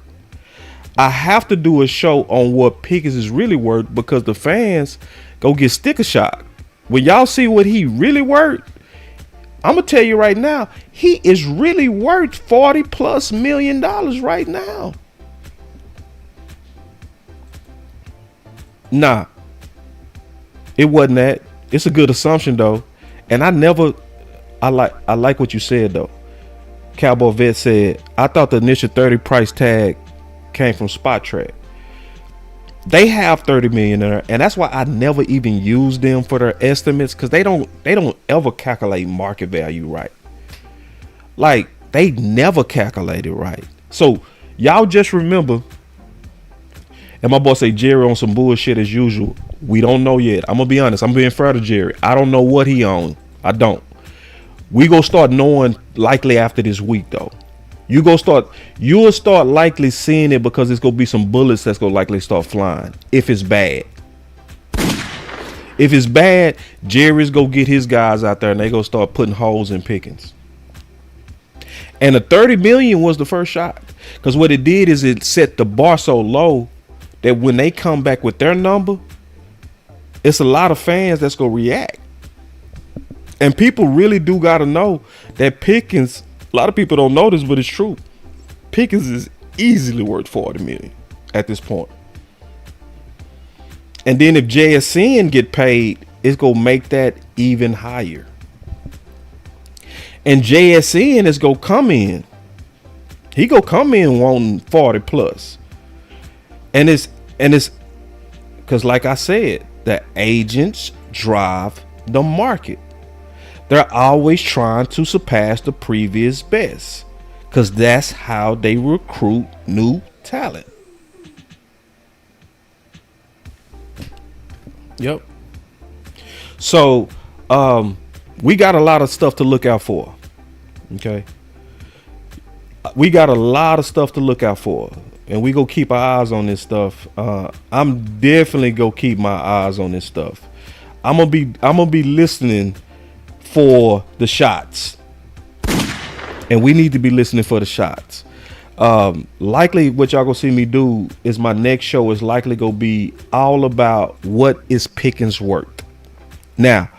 I have to do a show on what Pickens is really worth because the fans go get sticker shock. When y'all see what he really worth, I'm going to tell you right now, he is really worth $40+ million right now. Nah, it wasn't that. It's a good assumption though. And I like what you said though. Cowboy Vet said, I thought the initial 30 price tag came from Spot Track. They have 30 million there, and that's why I never even use them for their estimates, because they don't ever calculate market value right. Like, they never calculate it right. So y'all just remember, and my boy say Jerry on some bullshit as usual. We don't know yet. I'm gonna be honest. I'm being fair to Jerry. I don't know what he own. I don't. We gonna start knowing likely after this week though. You'll start likely seeing it because it's gonna be some bullets that's gonna likely start flying if it's bad. If it's bad, Jerry's gonna get his guys out there and they gonna start putting holes in Pickens. And the 30 million was the first shot, because what it did is it set the bar so low that when they come back with their number, it's a lot of fans that's gonna react. And people really do gotta know that Pickens, a lot of people don't know this, but it's true. Pickens is easily worth 40 million at this point. And then if JSN get paid, it's gonna make that even higher. And JSN is gonna come in. He gonna come in wanting 40 plus. And it's because like I said, the agents drive the market. They're always trying to surpass the previous best, because that's how they recruit new talent. Yep. So we got a lot of stuff to look out for. Okay. We got a lot of stuff to look out for, and we go keep our eyes on this stuff. I'm definitely go keep my eyes on this stuff. I'm gonna be listening for the shots, and we need to be listening for the shots. Likely what y'all gonna see me do is my next show is likely gonna be all about what is Pickens worth. Now,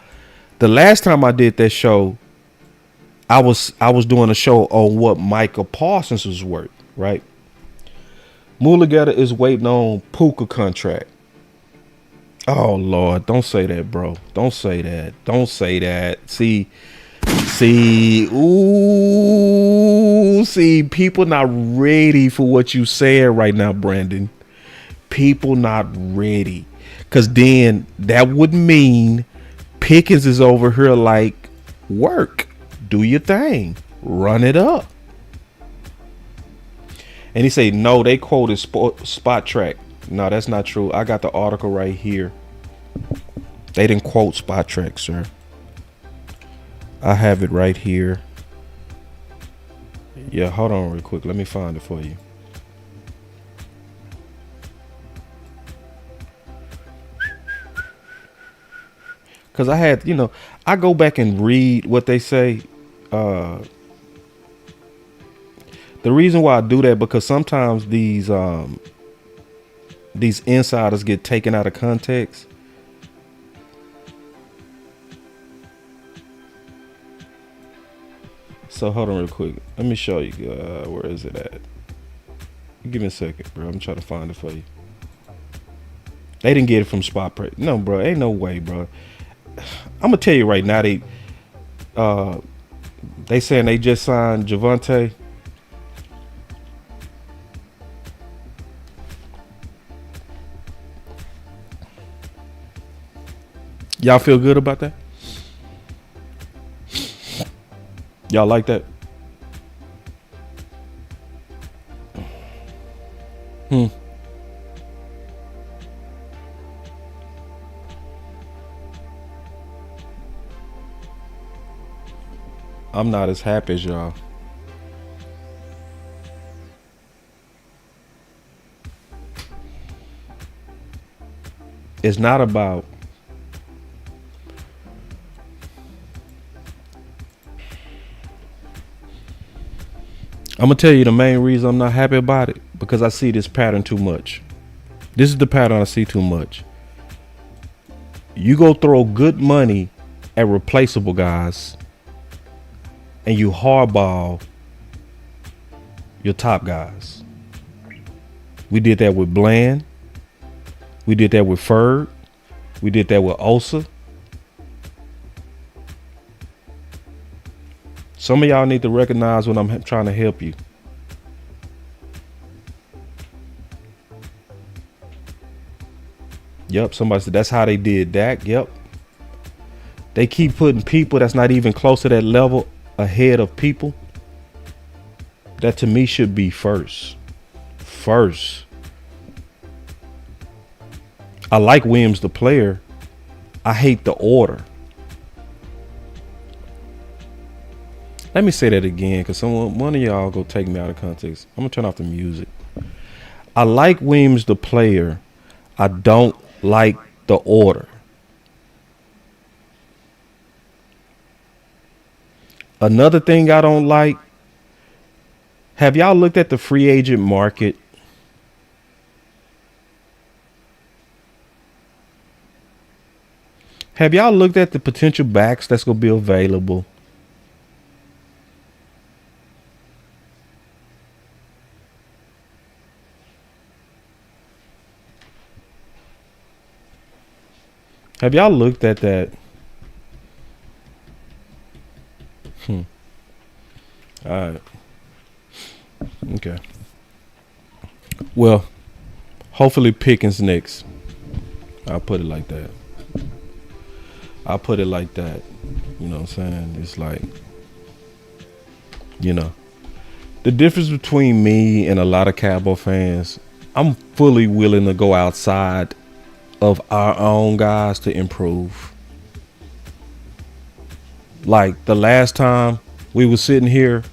the last time I did that show, I was doing a show on what Micah Parsons was worth, right? Mulugheta is waiting on Puka contract. Oh Lord, don't say that, bro. Don't say that. Don't say that. See, people not ready for what you said right now, Brandon. People not ready. Cause then that would mean Pickens is over here like, work, do your thing, run it up. And he say, no, they quoted Spot Track. No, that's not true. I got the article right here. They didn't quote Spot Track, sir. I have it right here. Yeah, hold on real quick. Let me find it for you. Because I had, I go back and read what they say. The reason why I do that, because sometimes these insiders get taken out of context. So hold on real quick. Let me show you. Where is it at? Give me a second, bro. I'm trying to find it for you. They didn't get it from spot press. No, bro. Ain't no way, bro. I'm gonna tell you right now. They saying they just signed Javonte. Y'all feel good about that? Y'all like that? I'm not as happy as y'all. It's not about I'm gonna tell you the main reason I'm not happy about it, because I see this pattern too much. This is the pattern I see too much. You go throw good money at replaceable guys and you hardball your top guys. We did that with Bland. We did that with Ferg. We did that with Osa. Some of y'all need to recognize when I'm trying to help you. Yep, somebody said that's how they did Dak. Yep. They keep putting people that's not even close to that level ahead of people that to me should be first. I like Williams the player. I hate the order. Let me say that again, because one of y'all go take me out of context. I'm gonna turn off the music. I like Williams the player. I don't like the order. Another thing I don't like. Have y'all looked at the free agent market? Have y'all looked at the potential backs that's gonna be available? Have y'all looked at that? All right. Okay. Well, hopefully Pickens next. I'll put it like that. You know what I'm saying? It's like, you know, the difference between me and a lot of Cowboy fans, I'm fully willing to go outside of our own guys to improve. Like the last time we were sitting here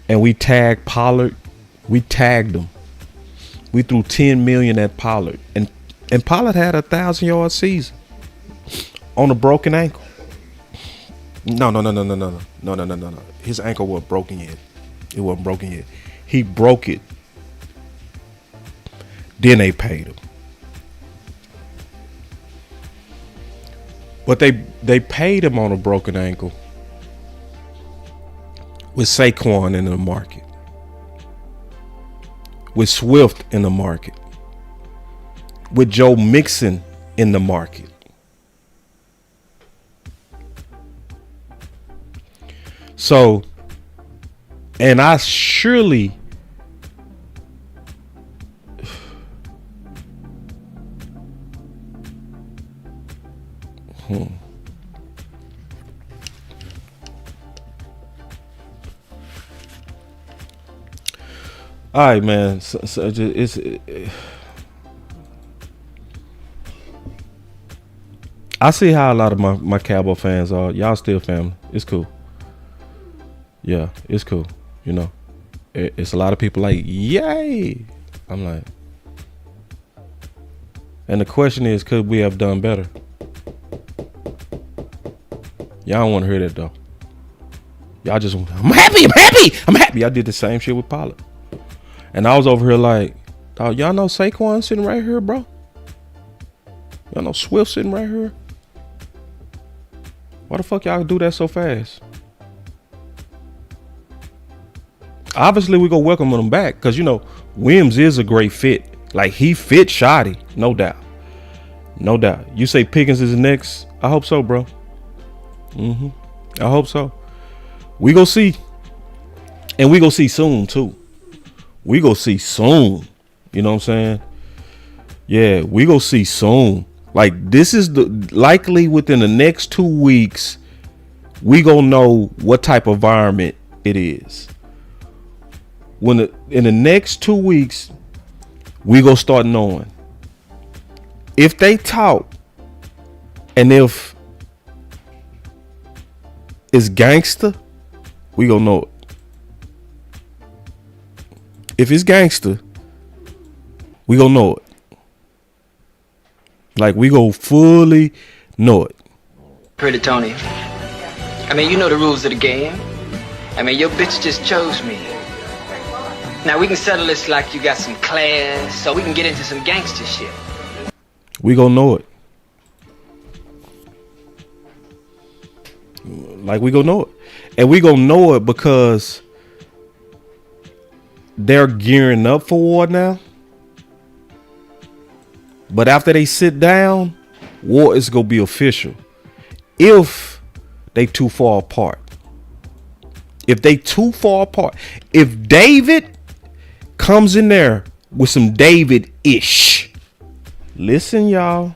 and we tagged Pollard, we tagged him. We threw 10 million at Pollard, and Pollard had a 1,000-yard season on a broken ankle. No. His ankle wasn't broken yet. It wasn't broken yet. He broke it. Then they paid him. But they paid him on a broken ankle with Saquon in the market, with Swift in the market, with Joe Mixon in the market. So, and I surely all right, man. So I see how a lot of my Cowboy fans are. Y'all still family. It's cool. Yeah, it's cool. You know, it's a lot of people like, yay. I'm like, and the question is, could we have done better? Y'all don't want to hear that though. Y'all just, I'm happy. I did the same shit with Pollard. And I was over here like, dog, y'all know Saquon sitting right here, bro? Y'all know Swift sitting right here? Why the fuck y'all do that so fast? Obviously, we go welcome him back because, Williams is a great fit. Like, he fit shoddy, no doubt. No doubt. You say Pickens is next? I hope so, bro. I hope so. We go see. And we go see soon, too. We go see soon. You know what I'm saying? Yeah, we go see soon. Like, this is likely within the next 2 weeks, we gonna know what type of environment it is. In the next 2 weeks, we gonna start knowing if they talk and if it's gangster, we gonna know it. If it's gangster, we gonna know it. Like, we go fully know it. Pretty Tony. I mean, you know the rules of the game. I mean, your bitch just chose me. Now we can settle this like you got some class, so we can get into some gangster shit. We gonna know it. Like, we gonna know it. And we gonna know it because they're gearing up for war now. But after they sit down, war is gonna be official. If they too far apart. If they too far apart. If David comes in there with some David-ish. Listen, y'all.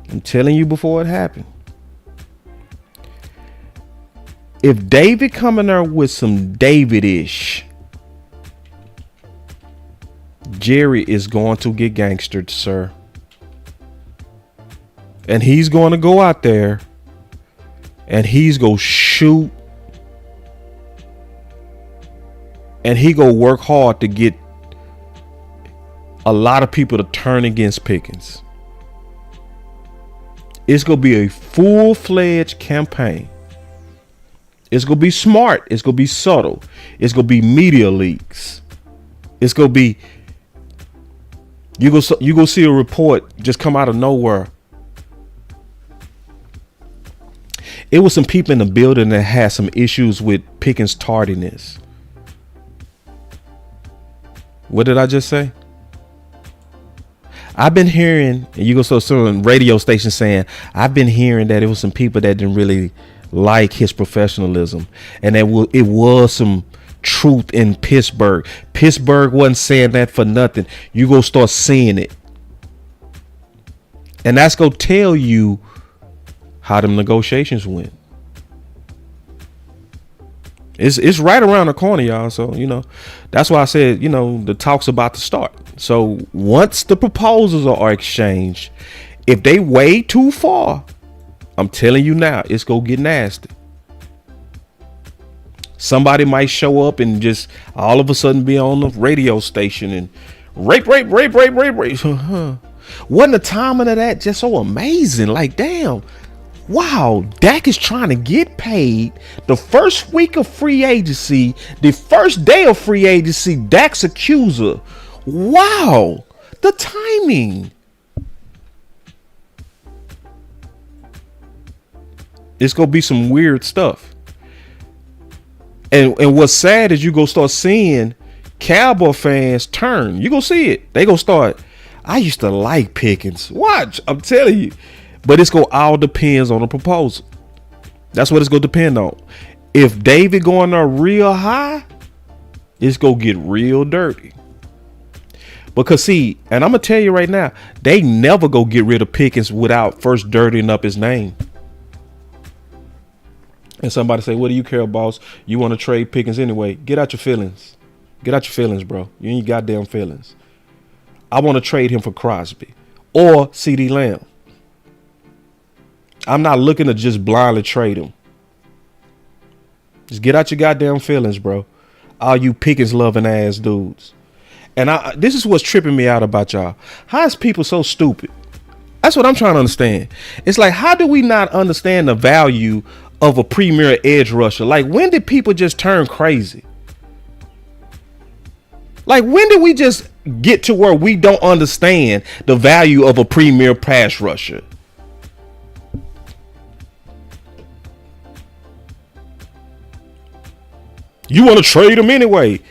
I'm telling you before it happened. If David come in there with some David-ish, Jerry is going to get gangstered, sir. And he's going to go out there and he's going to shoot. And he going to work hard to get a lot of people to turn against Pickens. It's going to be a full-fledged campaign. It's going to be smart. It's going to be subtle. It's going to be media leaks. It's going to be, you go see a report just come out of nowhere. It was some people in the building that had some issues with Pickens' tardiness. What did I just say? I've been hearing, and you go so some radio station saying, I've been hearing that it was some people that didn't really like his professionalism, and that it was some truth in Pittsburgh. Pittsburgh wasn't saying that for nothing. You go start seeing it, and that's gonna tell you how them negotiations went. It's right around the corner, y'all. So, that's why I said, the talk's about to start. So once the proposals are exchanged, if they way too far, I'm telling you now, it's gonna get nasty. Somebody might show up and just all of a sudden be on the radio station and rape. Wasn't the timing of that just so amazing? Like, damn. Wow, Dak is trying to get paid the first week of free agency, the first day of free agency, Dak's accuser. Wow, the timing. It's going to be some weird stuff. And what's sad is you go start seeing Cowboy fans turn. You go see it. They go start, I used to like Pickens. Watch, I'm telling you. But it's going to all depends on the proposal. That's what it's going to depend on. If David going there real high, it's going to get real dirty. Because see, and I'm going to tell you right now, they never go get rid of Pickens without first dirtying up his name. And somebody say, what do you care, boss? You want to trade Pickens anyway? Get out your feelings. Get out your feelings, bro. You ain't goddamn feelings. I want to trade him for Crosby or CD Lamb. I'm not looking to just blindly trade him. Just get out your goddamn feelings, bro. All you Pickens loving ass dudes. And this is what's tripping me out about y'all. How is people so stupid? That's what I'm trying to understand. It's like, how do we not understand the value of a premier edge rusher? Like, when did people just turn crazy? Like, when did we just get to where we don't understand the value of a premier pass rusher? You want to trade him anyway.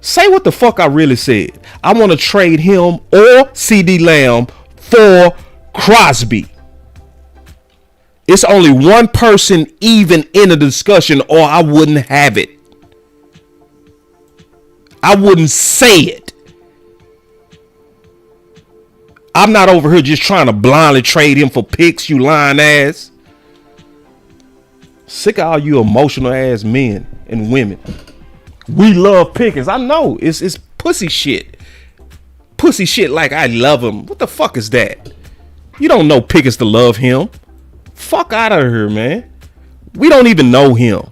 Say what the fuck I really said. I want to trade him or CD Lamb for Crosby. It's only one person even in the discussion, or I wouldn't have it. I wouldn't say it. I'm not over here just trying to blindly trade him for picks, you lying ass. Sick of all you emotional ass men and women. We love Pickens. I know it's pussy shit. Pussy shit like I love him. What the fuck is that? You don't know Pickens to love him. Fuck out of here, man. We don't even know him.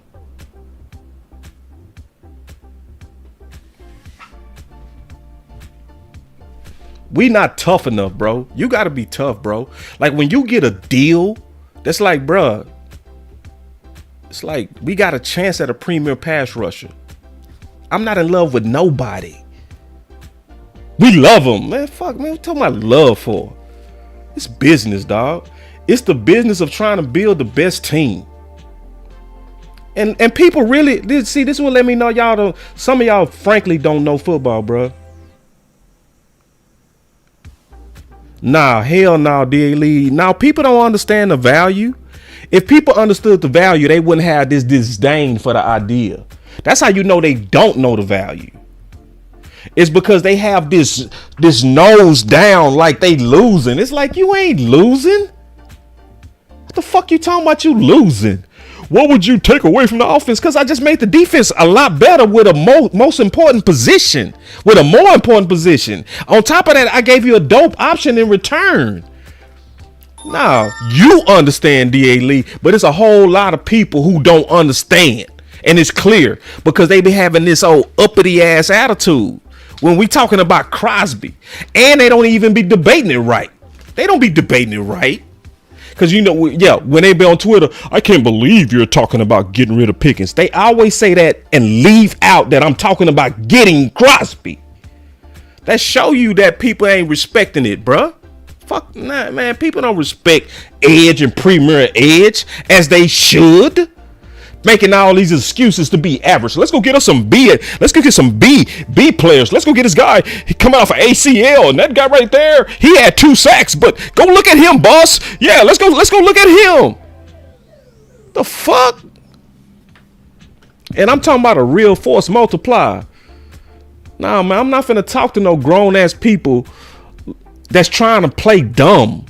We not tough enough, bro. You gotta be tough, bro. Like when you get a deal, that's like, bruh, it's like we got a chance at a premier pass rusher. I'm not in love with nobody. We love him, man. Fuck, man. What talking about love for? It's business, dog. It's the business of trying to build the best team. And people really see this will let me know y'all don't. Some of y'all frankly don't know football, bro. Nah, hell no, D.A. Now people don't understand the value. If people understood the value, they wouldn't have this disdain for the idea. That's how you know they don't know the value. It's because they have this nose down like they losing. It's like you ain't losing. What the fuck you talking about you losing? What would you take away from the offense? Because I just made the defense a lot better with a most important position. With a more important position. On top of that, I gave you a dope option in return. Now, you understand, D.A. Lee, but it's a whole lot of people who don't understand. And it's clear because they be having this old uppity ass attitude when we talking about Crosby. And they don't even be debating it right. They don't be debating it right. Because, you know, yeah, when they be on Twitter, I can't believe you're talking about getting rid of Pickens. They always say that and leave out that I'm talking about getting Crosby. That show you that people ain't respecting it, bruh. Fuck, nah, man. People don't respect edge and premier edge as they should. Making all these excuses to be average. Let's go get us some B. Let's go get some B players. Let's go get this guy. He coming off of ACL, and that guy right there, he had 2 sacks. But go look at him, boss. Yeah, let's go look at him. The fuck? And I'm talking about a real force multiplier. Nah, man, I'm not finna talk to no grown ass people that's trying to play dumb.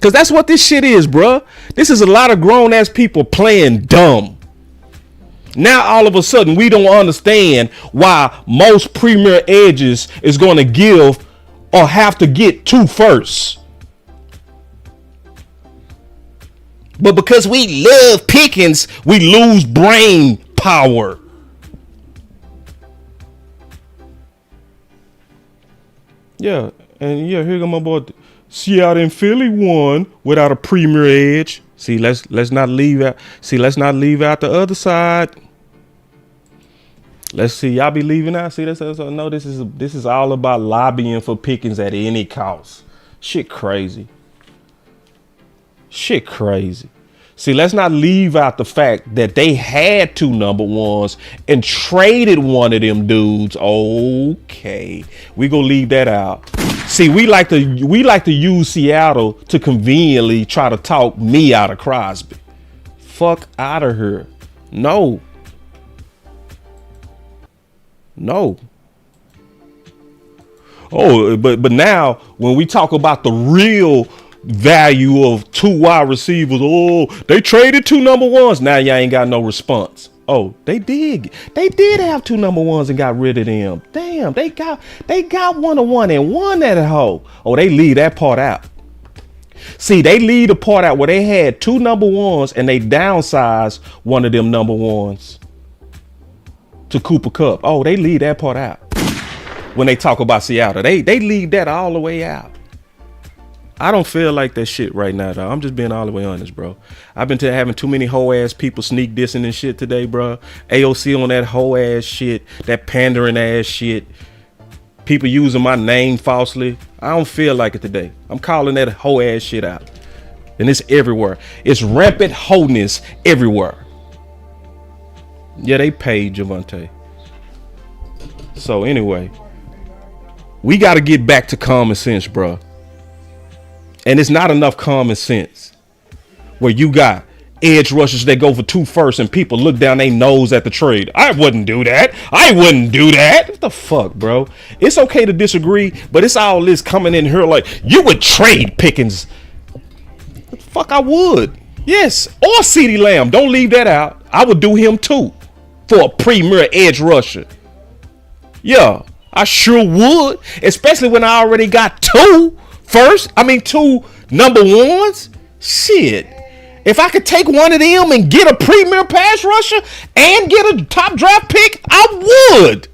Cause that's what this shit is, bruh. This is a lot of grown ass people playing dumb. Now all of a sudden we don't understand why most premier edges is going to give or have to get 2 firsts. But because we love Pickens, we lose brain power. Yeah, and yeah, here go my boy. Seattle and Philly won without a premier edge. See, let's not leave out. See, let's not leave out the other side. Let's see, y'all be leaving out. See, that's no. This is all about lobbying for Pickens at any cost. Shit crazy. Shit crazy. See, let's not leave out the fact that they had 2 number 1s and traded one of them dudes. Okay, we gonna leave that out. See, we like to use Seattle to conveniently try to talk me out of Crosby. Fuck out of here. No. Oh, but now when we talk about the real value of 2 wide receivers, oh, they traded 2 number 1s. Now y'all ain't got no response. Oh, they did have 2 number 1s and got rid of them. Damn, they got 1-1 and won that hoe. Oh, they leave that part out. See, they leave the part out where they had 2 number 1s and they downsized one of them number 1s to Cooper Kupp. Oh, they leave that part out when they talk about Seattle. They leave that all the way out. I don't feel like that shit right now, though. I'm just being all the way honest, bro. I've been having too many hoe ass people sneak dissing and shit today, bro. AOC on that hoe ass shit, that pandering ass shit. People using my name falsely. I don't feel like it today. I'm calling that hoe ass shit out. And it's everywhere. It's rampant wholeness everywhere. Yeah, they paid Javonte. So anyway, we got to get back to common sense, bro. And it's not enough common sense where you got edge rushers that go for 2 firsts and people look down their nose at the trade. I wouldn't do that. What the fuck, bro? It's okay to disagree, but it's all this coming in here like, you would trade Pickens. The fuck I would. Yes. Or CeeDee Lamb. Don't leave that out. I would do him too for a premier edge rusher. Yeah, I sure would. Especially when I already got 2 number ones. Shit. If I could take one of them and get a premier pass rusher and get a top draft pick, I would.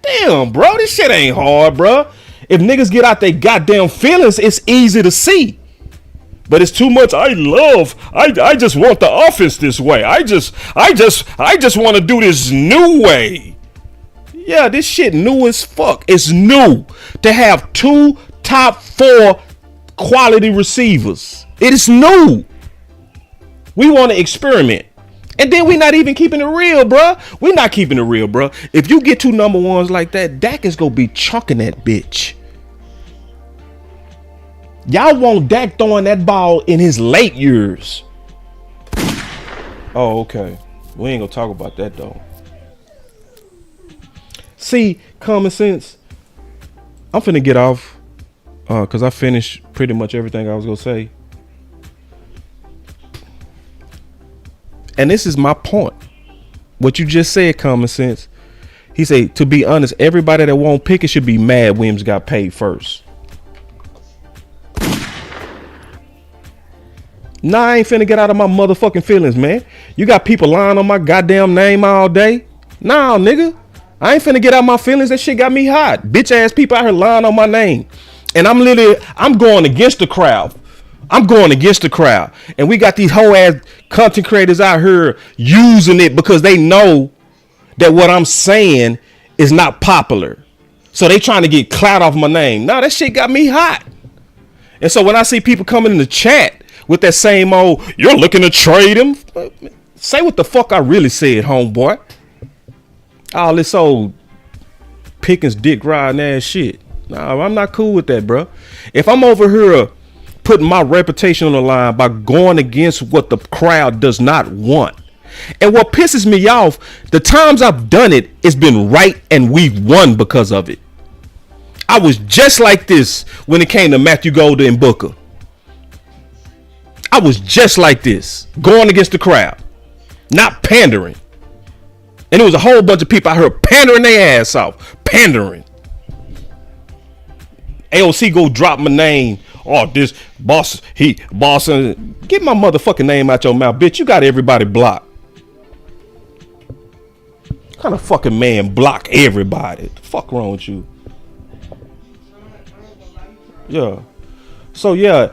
Damn, bro, this shit ain't hard, bro. If niggas get out their goddamn feelings, it's easy to see. But it's too much. I just want the offense this way. I just want to do this new way. Yeah, this shit new as fuck. It's new to have 2 top 4 quality receivers. It is new. We want to experiment. And then we not even keeping it real, bro. We not keeping it real, bro. If you get 2 number ones like that, Dak is going to be chunking that bitch. Y'all want Dak throwing that ball in his late years. Oh, okay. We ain't going to talk about that, though. See, common sense. I'm finna get off because I finished pretty much everything I was going to say. And this is my point. What you just said, common sense. He said, to be honest, everybody that won't pick it should be mad Williams got paid first. Nah, I ain't finna get out of my motherfucking feelings, man. You got people lying on my goddamn name all day. Nah, nigga. I ain't finna get out my feelings. That shit got me hot. Bitch ass people out here lying on my name. And I'm going against the crowd. And we got these whole ass content creators out here using it because they know that what I'm saying is not popular. So they trying to get clout off my name. Nah, that shit got me hot. And so when I see people coming in the chat with that same old, you're looking to trade him. Say what the fuck I really said, homeboy. All this old Pickens dick riding ass shit. Nah, I'm not cool with that, bro. If I'm over here putting my reputation on the line by going against what the crowd does not want. And what pisses me off, the times I've done it, it's been right and we've won because of it. I was just like this when it came to Matthew Golder and Booker. I was just like this, going against the crowd, not pandering. And there was a whole bunch of people out here pandering their ass off, pandering. AOC go drop my name. Oh, this boss, get my motherfucking name out your mouth, bitch. You got everybody blocked. What kind of fucking man block everybody? What the fuck wrong with you? Yeah. So yeah,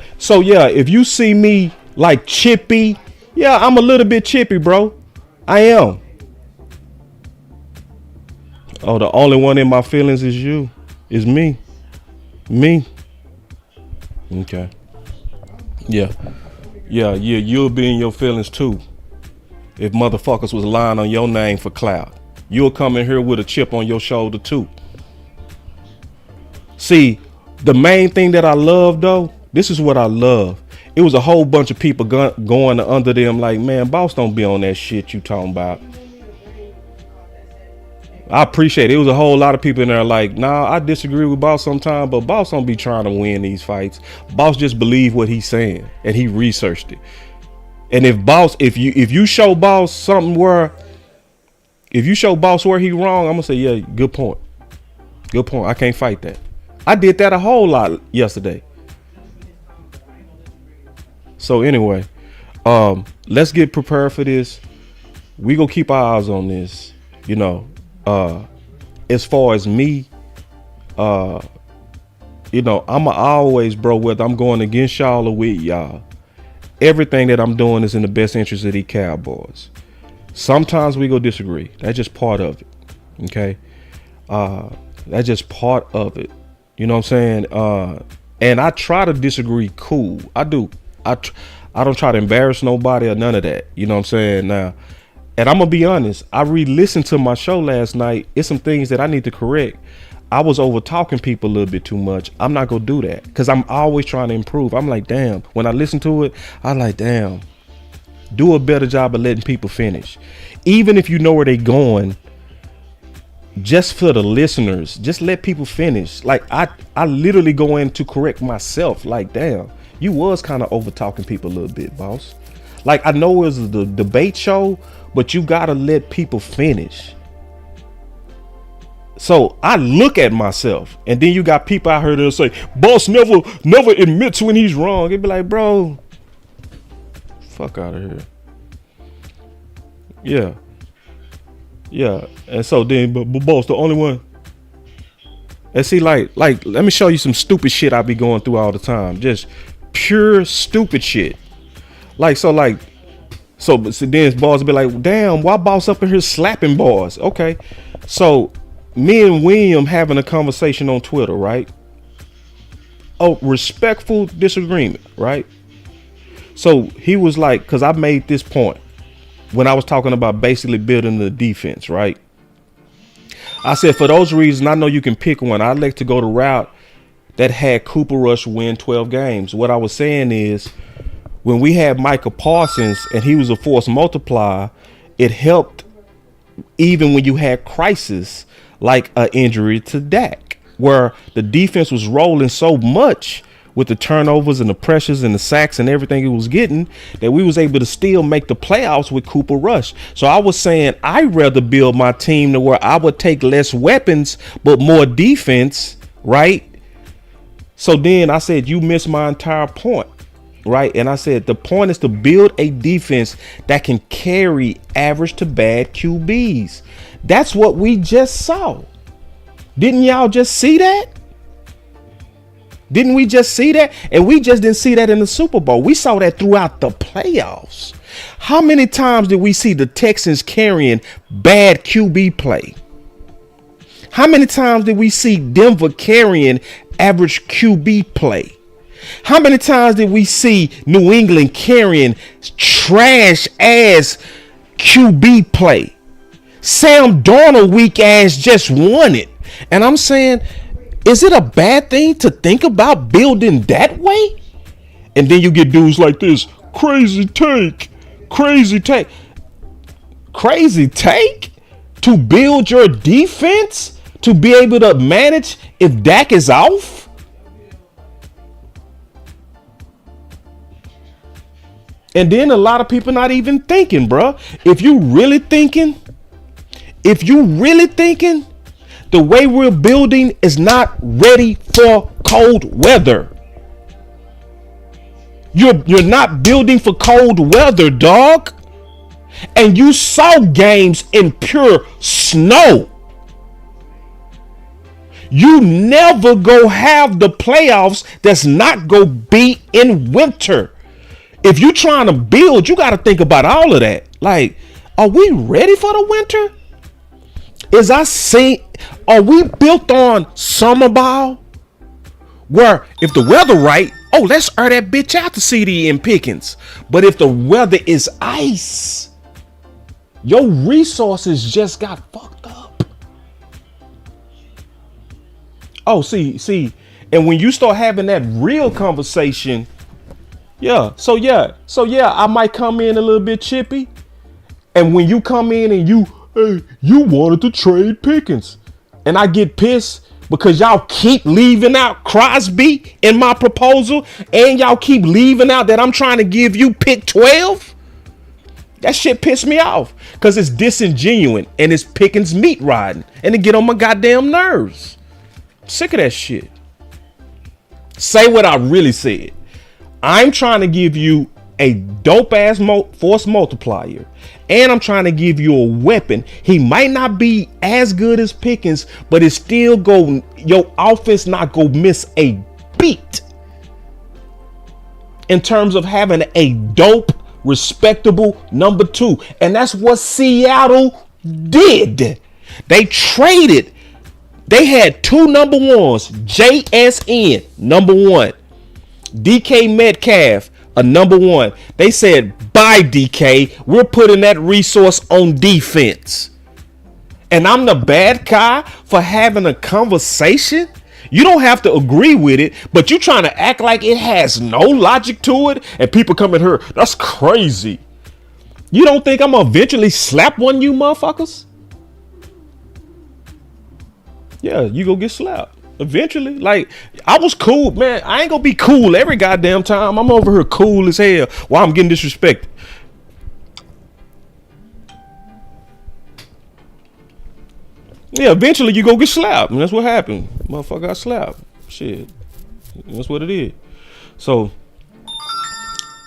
if you see me like chippy, yeah, I'm a little bit chippy, bro. I am. Oh, the only one in my feelings is you. Is me. Okay. Yeah, you'll be in your feelings too. If motherfuckers was lying on your name for clout, you'll come in here with a chip on your shoulder too. See, the main thing that I love though, this is what I love. It was a whole bunch of people going under them like, man, boss don't be on that shit you talking about. I appreciate it. It was a whole lot of people in there like, nah, I disagree with boss sometimes, but boss don't be trying to win these fights. Boss just believe what he's saying and he researched it. And if you show boss something where he wrong, I'm gonna say, yeah, good point. I can't fight that. I did that a whole lot yesterday. So anyway, let's get prepared for this. We gonna keep our eyes on this, you know. As far as me, you know, I'm always, bro, whether I'm going against y'all or with y'all, everything that I'm doing is in the best interest of these Cowboys. Sometimes we go disagree. That's just part of it. Okay. That's just part of it. You know what I'm saying? And I try to disagree cool. I do. I don't try to embarrass nobody or none of that. You know what I'm saying? Now, And I'm gonna be honest, I re-listened to my show last night. It's some things that I need to correct. I was over talking people a little bit too much. I'm not gonna do that because I'm always trying to improve. I'm like, damn, when I listen to it, I like, damn, do a better job of letting people finish. Even if you know where they going, just for the listeners, just let people finish. Like I literally go in to correct myself. Like, damn, you was kind of over talking people a little bit, boss. Like, I know it was the debate show, but you gotta let people finish. So I look at myself, and then you got people out here that say, boss never admits when he's wrong. It'd be like, bro, fuck out of here. Yeah. And so then, but boss, the only one. And see, like, let me show you some stupid shit I be going through all the time. Just pure stupid shit. So then boss be like, damn, why boss up in here slapping boys? Okay. So me and William having a conversation on Twitter, right? Oh, respectful disagreement, right? So he was like, because I made this point when I was talking about basically building the defense, right? I said, for those reasons, I know you can pick one. I'd like to go the route that had Cooper Rush win 12 games. What I was saying is, when we had Micah Parsons and he was a force multiplier, it helped even when you had crisis like an injury to Dak, where the defense was rolling so much with the turnovers and the pressures and the sacks and everything it was getting that we was able to still make the playoffs with Cooper Rush. So I was saying I'd rather build my team to where I would take less weapons but more defense, right? So then I said, you missed my entire point, right? And I said the point is to build a defense that can carry average to bad QBs. That's what we just saw. Didn't y'all just see that? Didn't we just see that? And we just didn't see that in the Super Bowl. We saw that throughout the playoffs. How many times did we see the Texans carrying bad QB play? How many times did we see Denver carrying average QB play? How many times did we see New England carrying trash ass QB play? Sam Darnold weak ass just won it. And I'm saying, is it a bad thing to think about building that way? And then you get dudes like this, crazy take to build your defense to be able to manage if Dak is off. And then a lot of people not even thinking, bro. If you really thinking, the way we're building is not ready for cold weather. You're not building for cold weather, dog. And you saw games in pure snow. You never go have the playoffs that's not go be in winter. If you're trying to build, you got to think about all of that. Like, are we ready for the winter? Are we built on summer ball? Where if the weather right, oh, let's air that bitch out to CD and Pickens. But if the weather is ice, your resources just got fucked up. Oh, see, and when you start having that real conversation, so I might come in a little bit chippy. And when you come in and you wanted to trade Pickens, and I get pissed because y'all keep leaving out Crosby in my proposal, and y'all keep leaving out that I'm trying to give you pick 12. That shit pissed me off because it's disingenuous and it's Pickens meat riding, and it get on my goddamn nerves. Sick of that shit. Say what I really said. I'm trying to give you a dope ass force multiplier, and I'm trying to give you a weapon. He might not be as good as Pickens, but it's still your offense not go miss a beat in terms of having a dope, respectable number 2. And that's what Seattle did. They traded. They had 2 number 1s, JSN number 1, DK Metcalf a number one. They said, bye, DK. We're putting that resource on defense. And I'm the bad guy for having a conversation? You don't have to agree with it, but you trying to act like it has no logic to it, and people come in here, that's crazy. You don't think I'm gonna eventually slap one of you motherfuckers? Yeah, you go get slapped eventually. Like, I was cool, man. I ain't gonna be cool every goddamn time. I'm over here cool as hell while I'm getting disrespected. Yeah, eventually you go get slapped, and that's what happened. Motherfucker got slapped. Shit, that's what it is. So,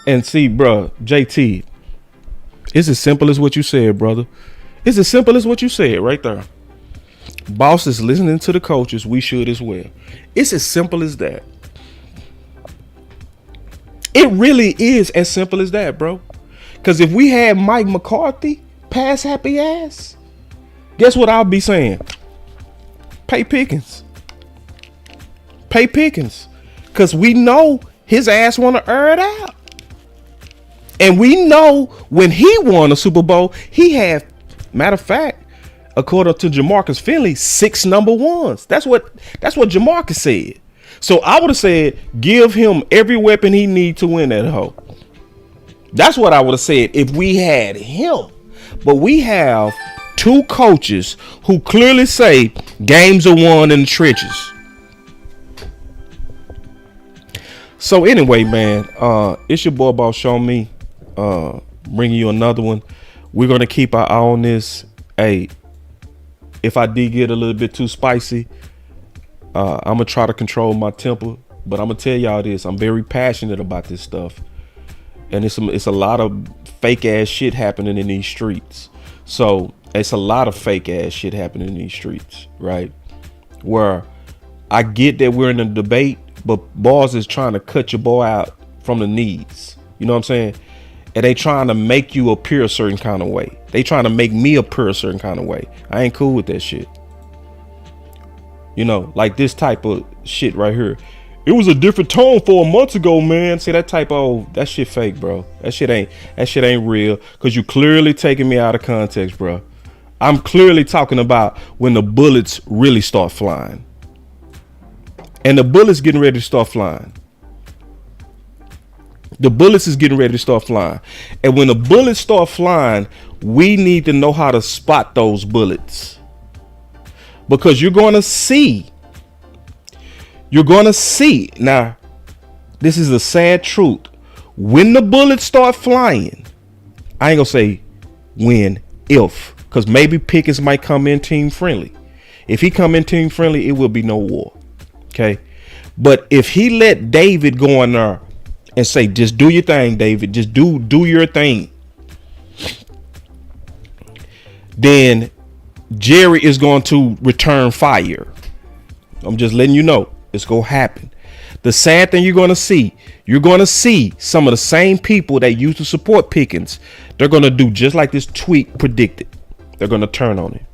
and see, bro, JT, it's as simple as what you said, brother. It's as simple as what you said right there. Bosses listening to the coaches, we should as well. It's as simple as that. It really is as simple as that, bro. Because if we had Mike McCarthy pass happy ass, guess what I'll be saying? Pay Pickens. Pay Pickens. Because we know his ass want to air it out. And we know when he won a Super Bowl, he had, matter of fact, according to Jamarcus Finley, 6 number ones. That's what Jamarcus said. So I would have said, give him every weapon he needs to win that hoe. That's what I would have said if we had him. But we have 2 coaches who clearly say games are won in the trenches. So anyway, man, it's your boy Boss Show Me, bringing you another one. We're gonna keep our eye on this. Hey, if I did get a little bit too spicy, I'm gonna try to control my temper. But I'm gonna tell y'all this: I'm very passionate about this stuff, and it's a lot of fake ass shit happening in these streets. So it's a lot of fake ass shit happening in these streets, right? Where I get that we're in a debate, but boss is trying to cut your boy out from the knees. You know what I'm saying? And they trying to make you appear a certain kind of way. They trying to make me appear a certain kind of way. I ain't cool with that shit. You know, like this type of shit right here. It was a different tone 4 months ago, man. See, that type of, that shit fake, bro. That shit ain't real. Cause you clearly taking me out of context, bro. I'm clearly talking about when the bullets really start flying. And the bullets getting ready to start flying. The bullets is getting ready to start flying. And when the bullets start flying, we need to know how to spot those bullets. Because you're going to see. Now, this is a sad truth. When the bullets start flying, I ain't going to say when, if. Because maybe Pickens might come in team friendly. If he come in team friendly, it will be no war. Okay. But if he let David go in there and say, just do your thing, David, just do your thing, then Jerry is going to return fire. I'm just letting you know it's going to happen. The sad thing you're going to see some of the same people that used to support Pickens. They're going to do just like this tweet predicted. They're going to turn on it.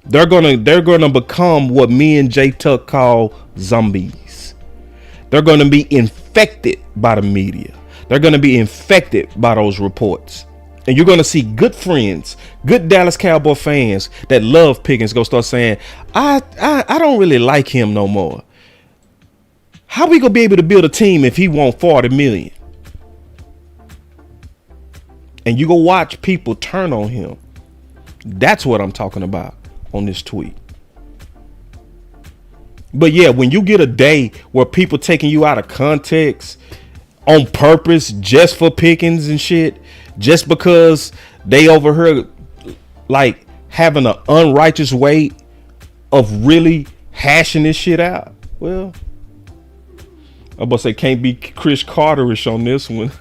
They're gonna become what me and J Tuck call zombies. They're gonna be infected by the media. They're gonna be infected by those reports. And you're gonna see good friends, good Dallas Cowboy fans that love Pickens go start saying, I don't really like him no more. How we gonna be able to build a team if he won 40 million? And you go watch people turn on him. That's what I'm talking about on this tweet. But yeah, when you get a day where people taking you out of context on purpose just for Pickens and shit, just because they overheard like having an unrighteous way of really hashing this shit out, well, I'm about to say can't be Chris Carterish on this one.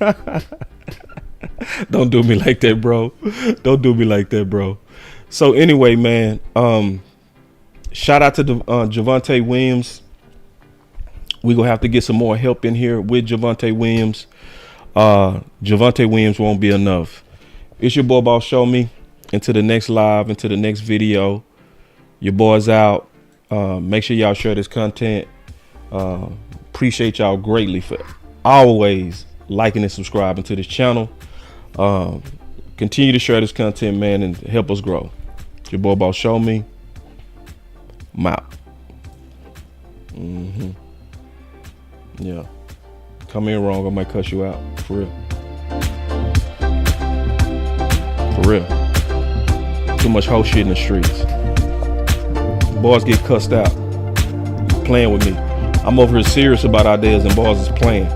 Don't do me like that, bro. Don't do me like that, bro. So anyway, man, shout out to Javonte Williams. We're going to have to get some more help in here with Javonte Williams. Javonte Williams won't be enough. It's your boy Boss Show Me. Until the next live, until the next video. Your boy's out. Make sure y'all share this content. Appreciate y'all greatly for always liking and subscribing to this channel. Continue to share this content, man, and help us grow. It's your boy Boss Show Me. I'm out. Yeah. Come in wrong, I might cuss you out. For real. For real. Too much hoe shit in the streets. Boys get cussed out. Playing with me. I'm over here serious about ideas and boys is playing.